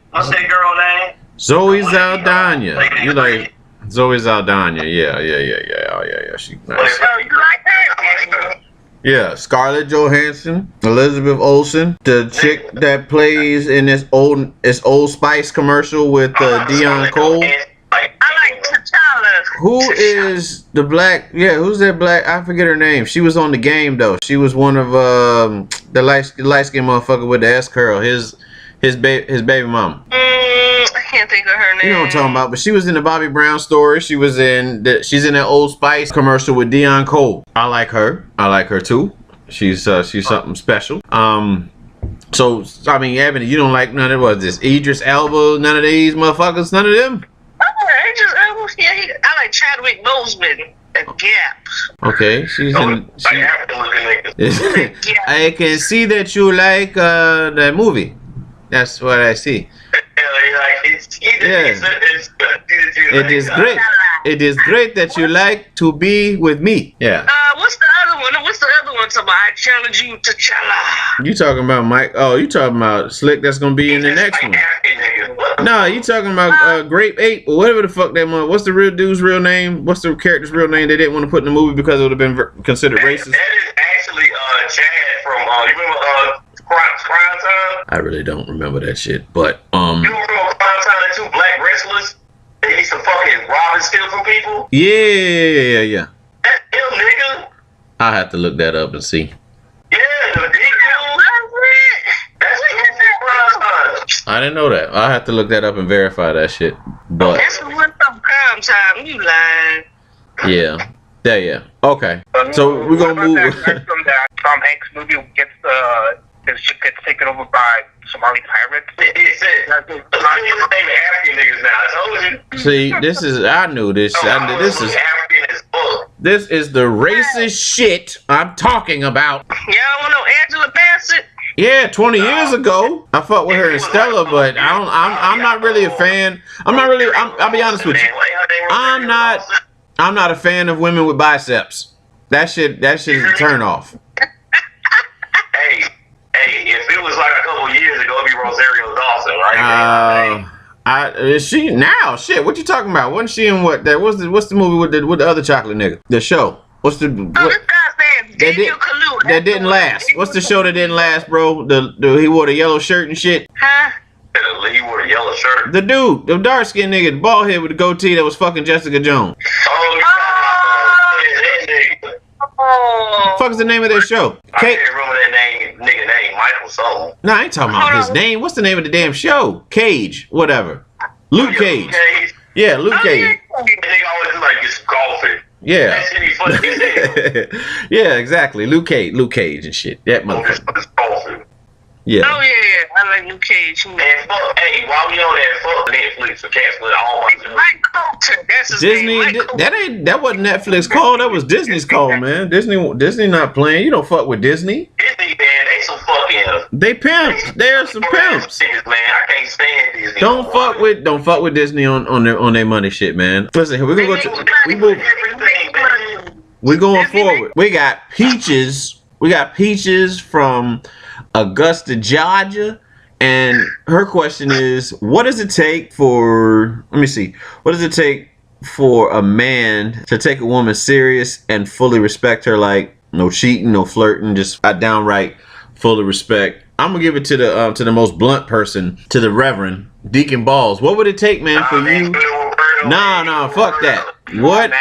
What's that girl name? Zoe Saldana. You like Zoe Saldana? Yeah. Oh, yeah. She nice. You like that? Yeah, Scarlett Johansson, Elizabeth Olsen, the chick that plays in this Old Spice commercial with Dion Cole. I like T'Challa. Who is the black? Yeah, who's that black? I forget her name. She was on The Game though. She was one of the light skinned motherfucker with the S curl. His baby mama. I can't think of her name. You know what I'm talking about? But she was in the Bobby Brown story. She's in that Old Spice commercial with Dion Cole. I like her. I like her too. She's something special. So I mean, Ebony, you don't like none of what's this? Idris Elba, none of these motherfuckers, none of them. Idris Elba, yeah, I like Chadwick Boseman. Gap. Okay, I can see that you like that movie. That's what I see. It is great. It is great that you like to be with me. Yeah. What's the other one? I challenge you, T'Challa. You talking about Mike? Oh, you talking about Slick? That's gonna be in the next one. No, you talking about Grape Ape or whatever the fuck that one. What's the real dude's real name? What's the character's real name? They didn't want to put in the movie because it would have been considered racist. That is actually Chad from you remember Crime Time? I really don't remember that shit, but You remember Crime Time? two black wrestlers. They used to fucking rob and steal from people. Yeah. That's him, nigga. I'll have to look that up and see. Yeah, the big dude. That's his I didn't know that. I'll have to look that up and verify that shit. But That's what's up crime time. You lying. yeah. Okay. So we're gonna move. From that Tom Hanks movie gets his ship gets taken over by Somali pirates. It's name African niggas now. I told you. See, this is I knew this. African as fuck. This is the racist shit I'm talking about. Y'all want no Angela Bassett? Yeah, 20 years ago, I fucked with her and Stella, but I'm not really a fan. I'll be honest with you. I'm not a fan of women with biceps. That shit is a turn off. Hey, if it was like a couple years ago, it'd be Rosario Dawson, right? Is she now? Shit, what you talking about? Wasn't she in what? What's the movie with the other chocolate nigga? The show. What's the? This guy's name Daniel Kaluuya. That didn't last. What's the show that didn't last, bro? He wore the yellow shirt and shit. Huh? He wore a yellow shirt. The dude, the dark skinned nigga, the bald head with the goatee that was fucking Jessica Jones. Fuck is the name of that show? I can't remember that nigga name, Michael something. Nah, I ain't talking about his name. What's the name of the damn show? Cage, whatever. Luke Cage. Yeah, Luke Cage. That nigga always look like he's golfing. Yeah. That shit be funny as hell. Yeah, exactly. Luke Cage and shit. That motherfucker. Golfing. Yeah. Oh yeah, I like Luke Cage. And fuck, hey, while we on that, fuck Netflix, so can't split all my Mike Colton, that's his Disney, name. that wasn't Netflix call. That was Disney's call, man. Disney not playing. You don't fuck with Disney. Disney, man, they some fucking. They pimps. They're some pimps. Man, I can't stand Disney. Don't fuck with Disney on their money shit, man. Listen, we're gonna go to we're going forward. We got Peaches. We got Peaches from Augusta, Georgia, and her question is, what does it take for a man to take a woman serious and fully respect her? Like, no cheating, no flirting, just a downright fully respect. I'm gonna give it to the most blunt person, to the Reverend Deacon Balls. What would it take, man, for you? Nah, fuck that. What?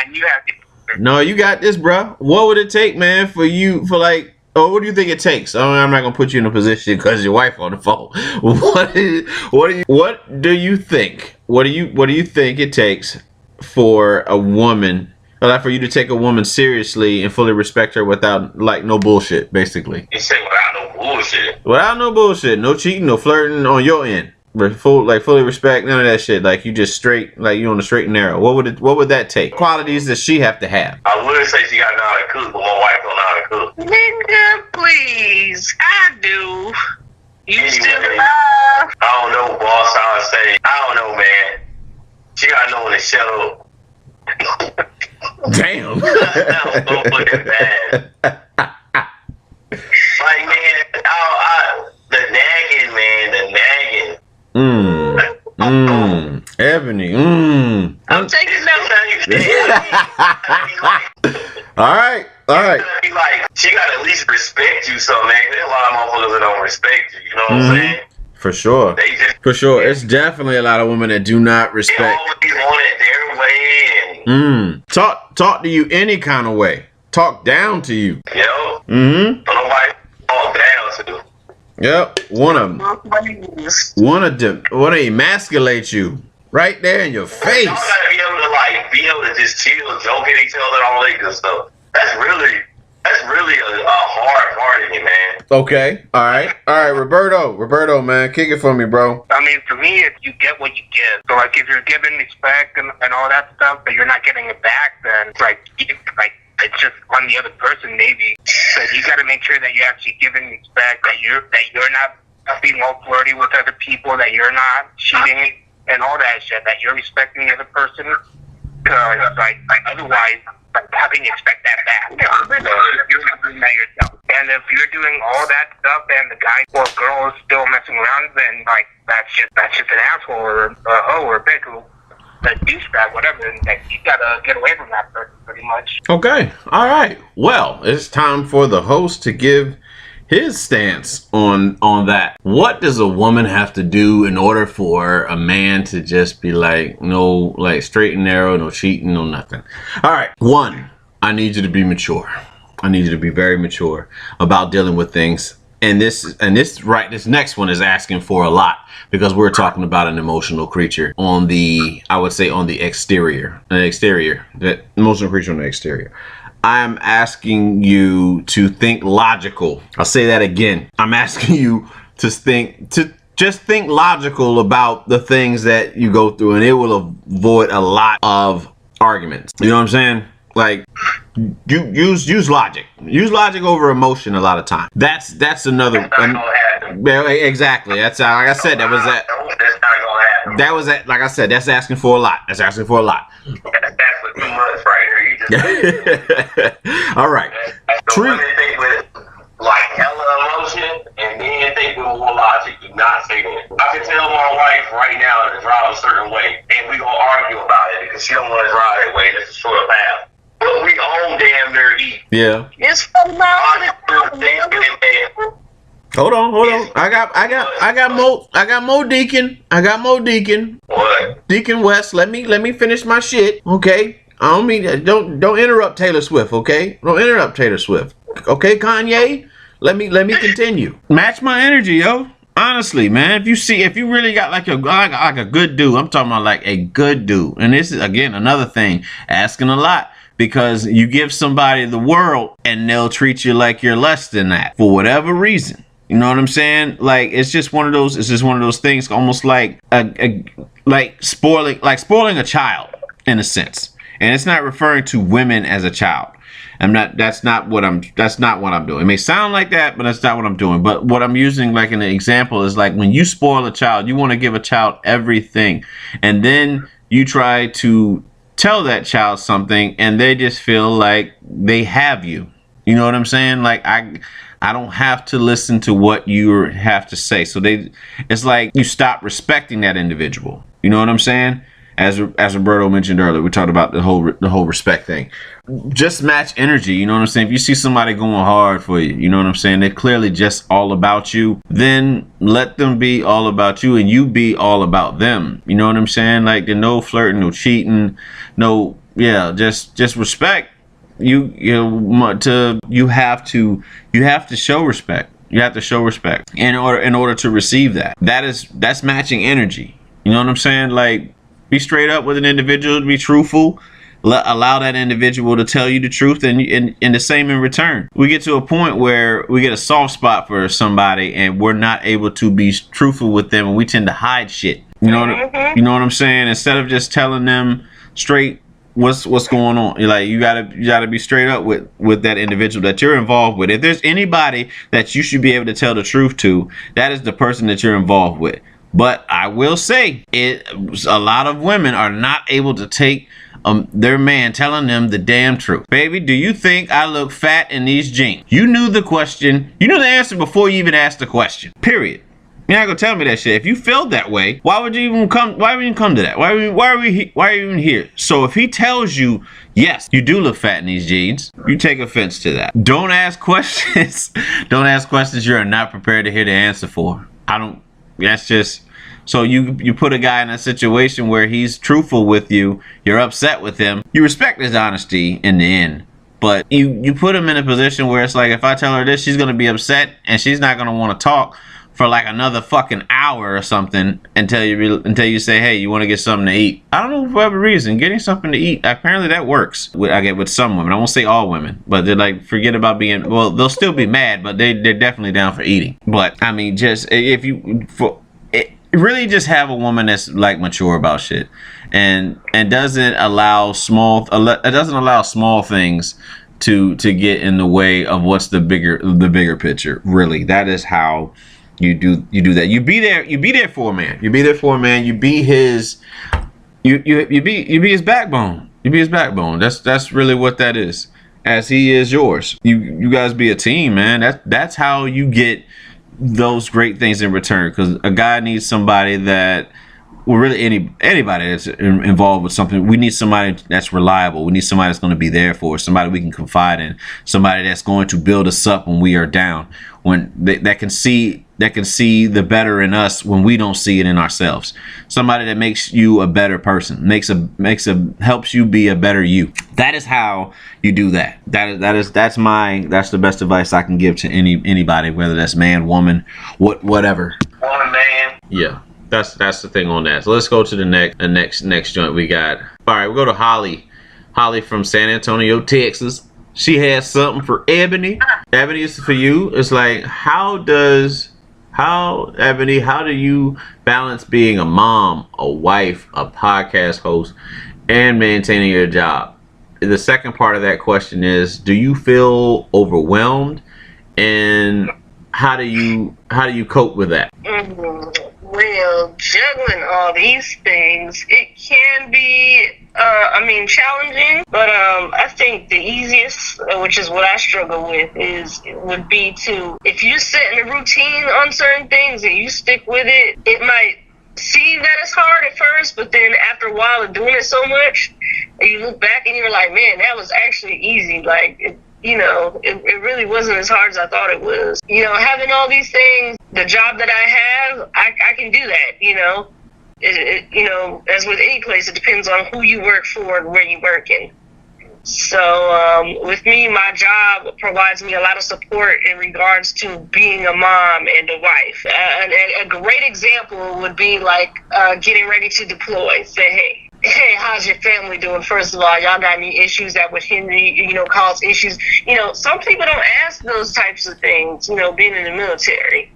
No, you got this, bro. What would it take, man, for like? Oh, what do you think it takes? I'm not gonna put you in a position because your wife on the phone. What do you think? What do you think it takes for a woman, like for you to take a woman seriously and fully respect her without like no bullshit, basically? You say without no bullshit. Without no bullshit, no cheating, no flirting on your end. Fully respect, none of that shit. Like you just straight, like you on the straight and narrow. What would that take? Qualities that she have to have. I would say she got to know how to cook, but my wife don't know how to cook. Nigga, please. I do. You Anyway, still alive? I don't know, boss. I would say, I don't know, man. She got to know when to shut up. Damn. That was so fucking bad. Like, man, the nagging, man, the nagging. Ebony. I'm taking notes. All right. Like, she got to at least respect you, so, man. There's a lot of motherfuckers that don't respect you. You know what I'm saying? For sure. For sure. It's definitely a lot of women that do not respect. They always want it their way. And Talk to you any kind of way. Talk down to you. Yo. Don't nobody talk down to you. Yep. Want to emasculate you right there in your face. Y'all gotta be able to just chill, joke at each other, all that good stuff. That's really a hard part of me, man. Okay. All right. Roberto, man, kick it for me, bro. I mean, for me, you get what you give. So, like, if you're giving respect and all that stuff, but you're not getting it back, then it's like it's just on the other person, maybe. But you got to make sure that you're actually giving respect, that you're not being all flirty with other people, that you're not cheating and all that shit, that you're respecting the other person. Because, like otherwise, like, how can you expect that back? You're not doing that yourself. And if you're doing all that stuff and the guy or girl is still messing around, then, like, that's just an asshole or a hoe or a bitch or a douchebag, whatever. And, like, you gotta get away from that person, pretty much. Okay. All right. Well, it's time for the host to give his stance on that. What does a woman have to do in order for a man to just be like, no, like straight and narrow, no cheating, no nothing? All right. One, I need you to be mature. I need you to be very mature about dealing with things. And this next one is asking for a lot, because we're talking about an emotional creature on the, I would say, on the exterior, the emotional creature on the exterior. I'm asking you to think logical. I'll say that again. I'm asking you to just think logical about the things that you go through, and it will avoid a lot of arguments. You know what I'm saying? Like, you use logic. Use logic over emotion a lot of time. That's another. That's not gonna happen. Exactly. That's like I said. That was that. That's not gonna happen. That was that. Like I said, that's asking for a lot. That's asking for a lot. That's with 2 months right here. You just All right. So women think with like hella emotion, and men think with more logic. Do not say that. I can tell my wife right now to drive a certain way, and we gonna argue about it because she don't want to drive that way. That's a short path. But we all damn near eat. Yeah. It's from now Hold on. I got Mo Deacon. What? Deacon West. Let me finish my shit. Okay. I don't mean don't interrupt Taylor Swift. Okay. Don't interrupt Taylor Swift. Okay, Kanye. Let me continue. Match my energy, yo. Honestly, man, if you really got like a good dude, I'm talking about like a good dude. And this is again another thing, asking a lot. Because you give somebody the world and they'll treat you like you're less than that for whatever reason. You know what I'm saying? Like, it's just one of those things, almost like spoiling a child in a sense. And it's not referring to women as a child. That's not what I'm doing. It may sound like that, but that's not what I'm doing. But what I'm using like an example is like when you spoil a child, you want to give a child everything. And then you try to tell that child something and they just feel like they have you. You know what I'm saying? Like I don't have to listen to what you have to say. So it's like you stop respecting that individual. You know what I'm saying? As Roberto mentioned earlier, we talked about the whole respect thing. Just match energy. You know what I'm saying? If you see somebody going hard for you, you know what I'm saying? They're clearly just all about you. Then let them be all about you and you be all about them. You know what I'm saying? Like there's no flirting, no cheating, just respect. You have to show respect. You have to show respect in order to receive that. That's matching energy. You know what I'm saying? Like, be straight up with an individual, be truthful, allow that individual to tell you the truth, and the same in return. We get to a point where we get a soft spot for somebody and we're not able to be truthful with them, and we tend to hide shit. You know what I'm saying? Instead of just telling them straight what's going on. You're like, you gotta be straight up with that individual that you're involved with. If there's anybody that you should be able to tell the truth to, that is the person that you're involved with. But I will say, a lot of women are not able to take their man telling them the damn truth. Baby, do you think I look fat in these jeans? You knew the question. You knew the answer before you even asked the question. Period. You're not gonna tell me that shit. If you felt that way, why would you even come? Why would you come to that? Why are you even here? So if he tells you, yes, you do look fat in these jeans, you take offense to that. Don't ask questions. Don't ask questions you're not prepared to hear the answer for. That's just. So you put a guy in a situation where he's truthful with you, you're upset with him, you respect his honesty in the end, but you put him in a position where it's like, if I tell her this, she's going to be upset and she's not going to want to talk for like another fucking hour or something until you say, hey, you want to get something to eat. I don't know, for whatever reason, getting something to eat, apparently that works. I get with some women. I won't say all women, but they're like, forget about being, well, they'll still be mad, but they're definitely down for eating. But I mean, just really just have a woman that's like mature about shit and doesn't allow small things to get in the way of what's the bigger picture. Really, that is how you do that. You be there for a man. You be there for a man. You be his backbone. You be his backbone. That's really what that is. As he is yours. You guys be a team, man. That's how you get those great things in return, because a guy needs somebody that, well, really anybody that's involved with something, we need somebody that's reliable. We need somebody that's going to be there for us, somebody we can confide in, somebody that's going to build us up when we are down, when that can see the better in us when we don't see it in ourselves. Somebody that makes you a better person, helps you be a better you. That is how you do that. That's the best advice I can give to anybody, whether that's man, woman, whatever. Woman, man. Yeah. That's the thing on that. So let's go to the next joint we got. All right, we'll go to Holly. Holly from San Antonio, Texas. She has something for Ebony. Ebony, is for you. It's like, how do you balance being a mom, a wife, a podcast host, and maintaining your job? The second part of that question is, do you feel overwhelmed, and how do you cope with that? Well, juggling all these things, it can be, challenging. But I think the easiest, which is what I struggle with, would be to, if you set in a routine on certain things and you stick with it, it might seem that it's hard at first, but then after a while of doing it so much, and you look back and you're like, man, that was actually easy. Like, it really wasn't as hard as I thought it was. Having all these things, the job that I have, I can do that, as with any place, it depends on who you work for and where you work in. So with me, my job provides me a lot of support in regards to being a mom and a wife. A great example would be like getting ready to deploy. Say, hey, how's your family doing? First of all, y'all got any issues that would cause issues? Some people don't ask those types of things, being in the military.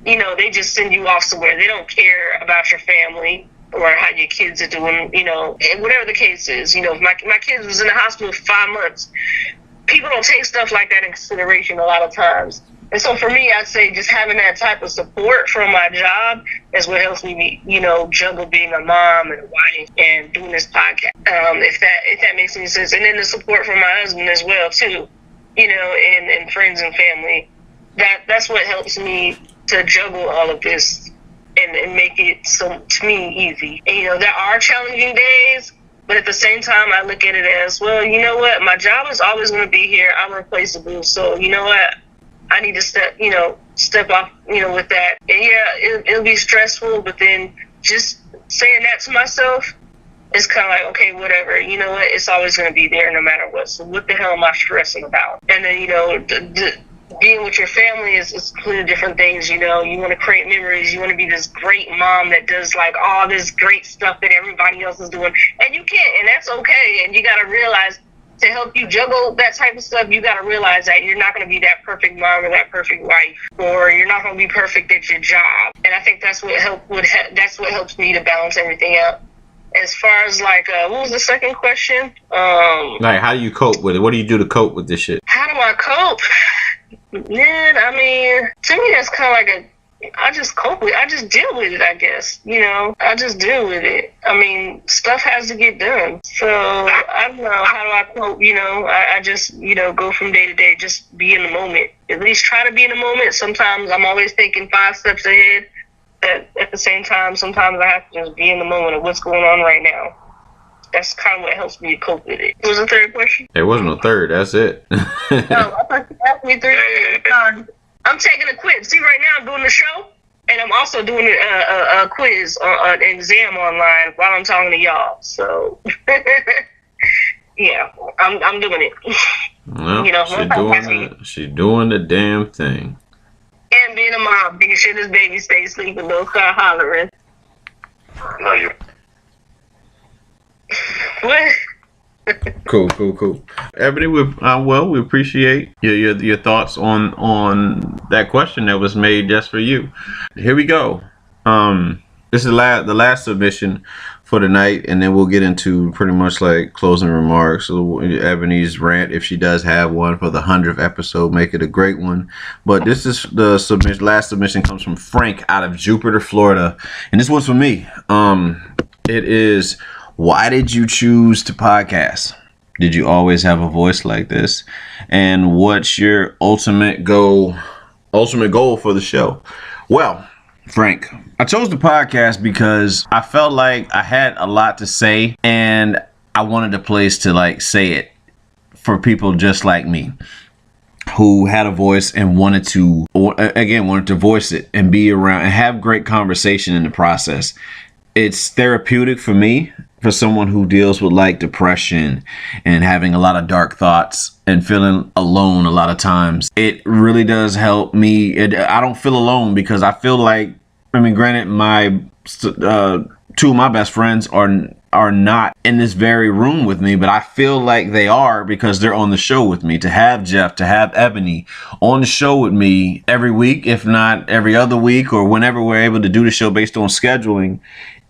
They just send you off somewhere. They don't care about your family or how your kids are doing, and whatever the case is. If my kids was in the hospital for 5 months, people don't take stuff like that in consideration a lot of times. And so for me, I'd say just having that type of support from my job is what helps me, juggle being a mom and a wife and doing this podcast. If that makes any sense. And then the support from my husband as well too, and friends and family. That's what helps me to juggle all of this and make it, so to me, easy. And, there are challenging days, but at the same time, I look at it as, well, you know what? My job is always going to be here. I'm replaceable. So, you know what? I need to step off, with that. And yeah, it'll be stressful, but then just saying that to myself, it's kind of like, okay, whatever. You know what? It's always going to be there no matter what. So what the hell am I stressing about? And then, being with your family is completely different things. You want to create memories. You want to be this great mom that does like all this great stuff that everybody else is doing. And you can't, and that's okay. And you got to realize, to help you juggle that type of stuff, you got to realize that you're not going to be that perfect mom or that perfect wife, or you're not going to be perfect at your job. And I think that's what helps me to balance everything out. As far as like, what was the second question? Like, how do you cope with it? What do you do to cope with this shit? How do I cope? Man, to me that's kind of like I just cope with it. I just deal with it, I guess. I just deal with it. Stuff has to get done. So, I don't know. How do I cope? I just, go from day to day, just be in the moment. At least try to be in the moment. Sometimes I'm always thinking 5 steps ahead. But at the same time, sometimes I have to just be in the moment of what's going on right now. That's kind of what helps me cope with it. What was the third question? There wasn't a third. That's it. No, I thought you asked me 3. I'm taking a quiz. See, right now I'm doing the show, and I'm also doing a quiz, an exam online while I'm talking to y'all. So, yeah, I'm doing it. Well, she's doing the damn thing. And being a mom, making sure this baby stays sleeping, don't start hollering. No, you. What? Cool. Ebony, we appreciate your thoughts on that question that was made just for you. Here we go. This is the last submission for tonight, and then we'll get into pretty much like closing remarks. So Ebony's rant, if she does have one for the 100th episode, make it a great one. But this is the last submission comes from Frank out of Jupiter, Florida, and this one's for me. It is, why did you choose to podcast? Did you always have a voice like this? And what's your ultimate goal for the show? Well, Frank, I chose the podcast because I felt like I had a lot to say and I wanted a place to like say it for people just like me. who had a voice and wanted to voice it and be around and have great conversation in the process. It's therapeutic for me, for someone who deals with like depression and having a lot of dark thoughts and feeling alone a lot of times. It really does help me. I don't feel alone because I feel like, I mean, granted, my two of my best friends are not in this very room with me, but I feel like they are because they're on the show with me. To have Jeff, to have Ebony on the show with me every week, if not every other week, or whenever we're able to do the show based on scheduling,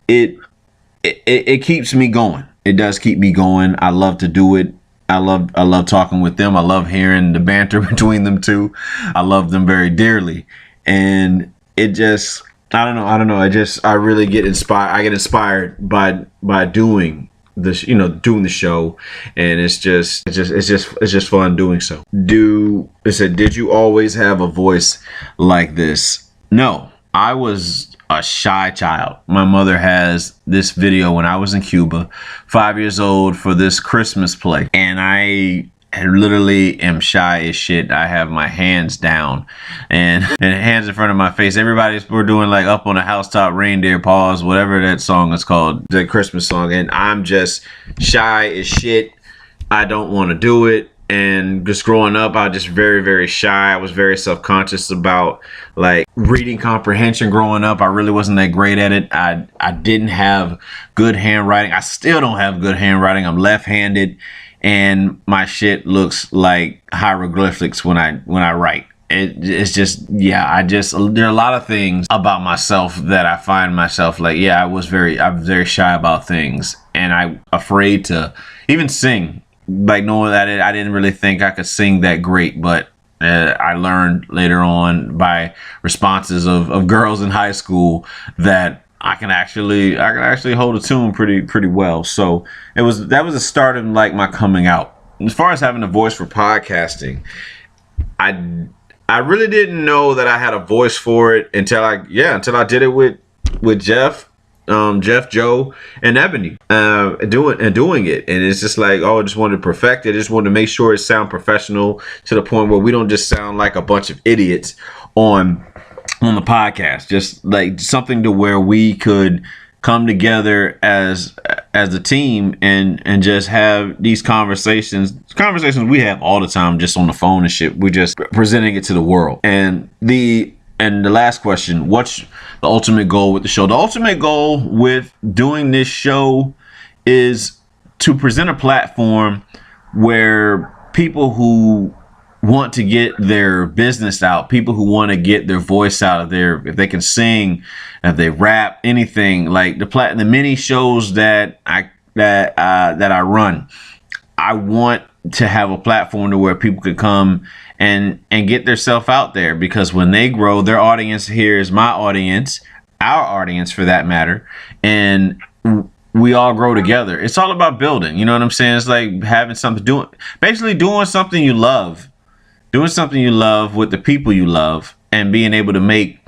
it keeps me going. It does keep me going. I love to do it. I love talking with them. I love hearing the banter between them two. I love them very dearly. And it just, I don't know. I really get inspired. I get inspired by doing this, doing the show. And it's just fun doing so. Did you always have a voice like this? No, I was a shy child. My mother has this video when I was in Cuba, 5 years old, for this Christmas play. And I literally am shy as shit. I have my hands down and hands in front of my face. We're doing like Up on a Housetop, Reindeer Paws, whatever that song is called, the Christmas song. And I'm just shy as shit. I don't want to do it. And just growing up, I was just very, very shy. I was very self-conscious about like reading comprehension growing up. I really wasn't that great at it. I didn't have good handwriting. I still don't have good handwriting. I'm left-handed and my shit looks like hieroglyphics when I write. It's just, there are a lot of things about myself that I find myself like, I'm very shy about things, and I'm afraid to even sing. Like, knowing that I didn't really think I could sing that great, but I learned later on by responses of girls in high school that I can actually hold a tune pretty well. So that was the start of like my coming out. As far as having a voice for podcasting, I really didn't know that I had a voice for it until I did it with Jeff. Jeff, Joe, and Ebony doing it, and it's just like, I just wanted to perfect it. I just wanted to make sure it sound professional to the point where we don't just sound like a bunch of idiots on the podcast. Just like something to where we could come together as a team and just have these conversations we have all the time, just on the phone and shit. We're just presenting it to the world. And the last question, what's the ultimate goal with the show? The ultimate goal with doing this show is to present a platform where people who want to get their business out, people who want to get their voice out of there, if they can sing, if they rap, anything, like the many shows that I run, I want to have a platform to where people could come and get themselves out there, because when they grow, their audience here is my audience, our audience for that matter, and we all grow together. It's all about building, you know what I'm saying? It's like having something, doing something you love with the people you love, and being able to make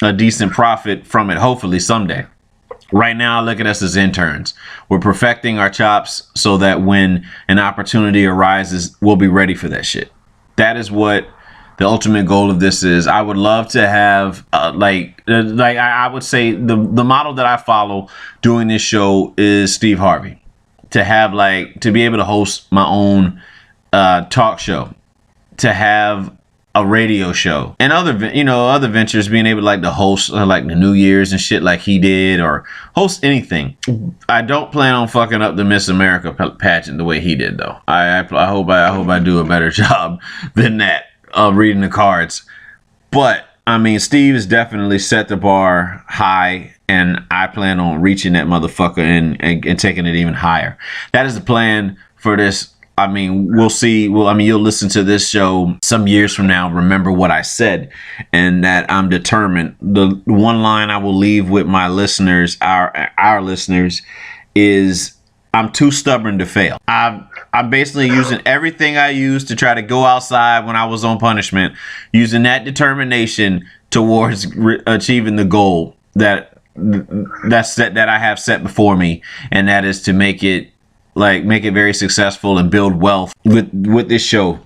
a decent profit from it, hopefully someday. Right now, look at us as interns. We're perfecting our chops so that when an opportunity arises, we'll be ready for that shit. That is what the ultimate goal of this is. I would love to have I would say the model that I follow doing this show is Steve Harvey. To be able to host my own talk show, to have a radio show, and other ventures, being able to host like the New Year's and shit like he did, or host anything. I don't plan on fucking up the Miss America pageant the way he did, though. I hope I do a better job than that of reading the cards. But I mean, Steve has definitely set the bar high, and I plan on reaching that motherfucker and taking it even higher. That is the plan for this. I mean, we'll see. You'll listen to this show some years from now, remember what I said, and that I'm determined. The one line I will leave with my listeners, our listeners, is I'm too stubborn to fail. I'm basically using everything I used to try to go outside when I was on punishment, using that determination towards achieving the goal that I have set before me, and that is to make it very successful and build wealth with this show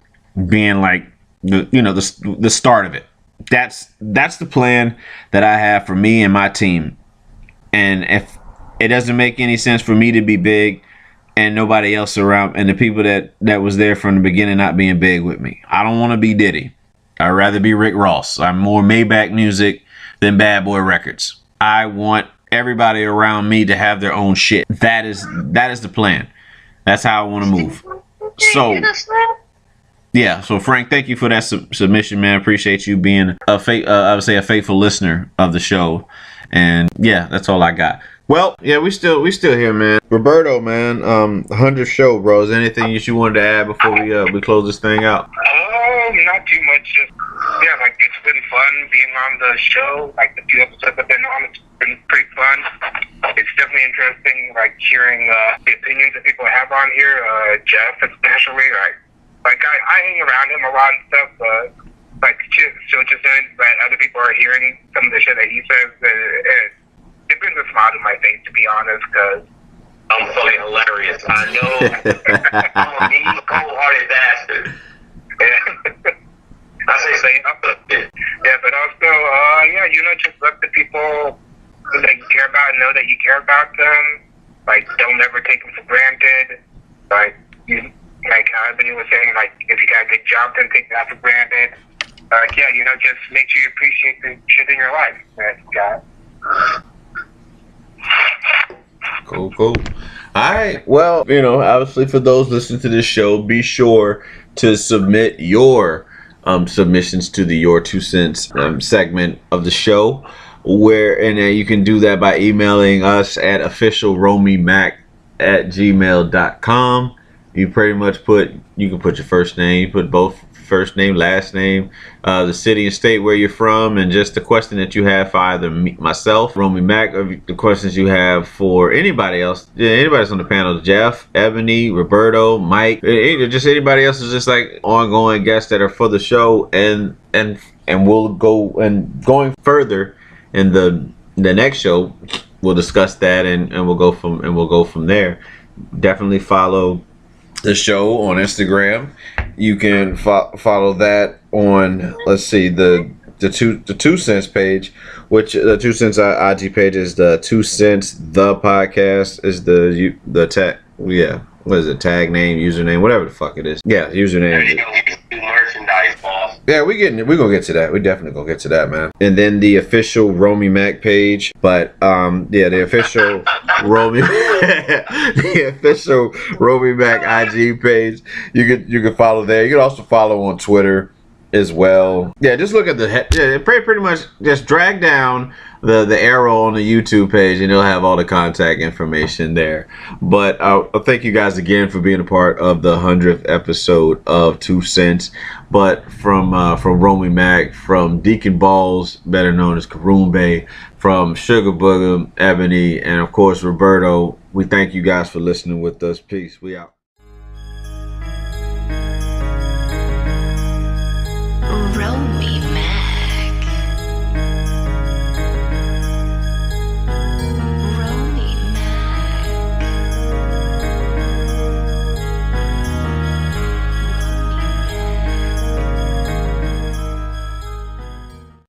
being like the start of it. That's the plan that I have for me and my team. And if it doesn't make any sense for me to be big and nobody else around, and the people that was there from the beginning not being big with me, I don't want to be Diddy. I'd rather be Rick Ross. I'm more Maybach Music than Bad Boy Records. I want everybody around me to have their own shit. That is the plan. That's how I want to move. So, yeah. So Frank, thank you for that submission, man. Appreciate you being I would say a faithful listener of the show. And yeah, that's all I got. Well, yeah, we still here, man. Roberto, man, 100th show, bro. Is there anything you wanted to add before we close this thing out? Not too much. Just like it's been fun being on the show. Like the few episodes I've been on, it's been pretty fun. It's definitely interesting, like hearing the opinions that people have on here. Jeff, especially, like I hang around him a lot and stuff. Like so just knowing that other people are hearing some of the shit that he says, it brings a smile to my face, to be honest, because I'm fucking hilarious. I know. I'm a mean, cold-hearted bastard. I say something. Yeah, but also, just let the people that you care about know that you care about them. Like, don't ever take them for granted. Like how Ebony was saying, like, if you got a good job, then take that for granted. Just make sure you appreciate the shit in your life that you got. Cool. All right. Well, obviously for those listening to this show, be sure to submit your submissions to the Your 2 Cents segment of the show, and you can do that by emailing us at officialromimac@gmail.com. You pretty much you can put your first name, you put both first name, last name, the city and state where you're from, and just the question that you have for either myself, Romy Mac, or the questions you have for anybody else. Yeah, anybody that's on the panel, Jeff, Ebony, Roberto, Mike, just anybody else is just like ongoing guests that are for the show, and we'll go and going further in the next show, we'll discuss that and we'll go from there. Definitely follow the show on Instagram. You can follow that on, let's see, the 2 Cents page, which the 2 Cents IG page is the 2 Cents the podcast is the tag. Yeah, what is it? Tag name, username, whatever the fuck it is. Yeah, username. Merchandise, boss. Yeah, we're gonna get to that. We definitely gonna get to that, man. And then the official Romy Mac page, but the official the official Romy Mac IG page. You can follow there. You can also follow on Twitter as well. Yeah, just look at pretty much just drag down the arrow on the YouTube page and you'll have all the contact information there. But thank you guys again for being a part of the 100th episode of 2 Cents. But from Romy Mac, from Deacon Balls, better known as Karumbe, from Sugar Booger, Ebony, and of course Roberto, we thank you guys for listening with us. Peace. We out.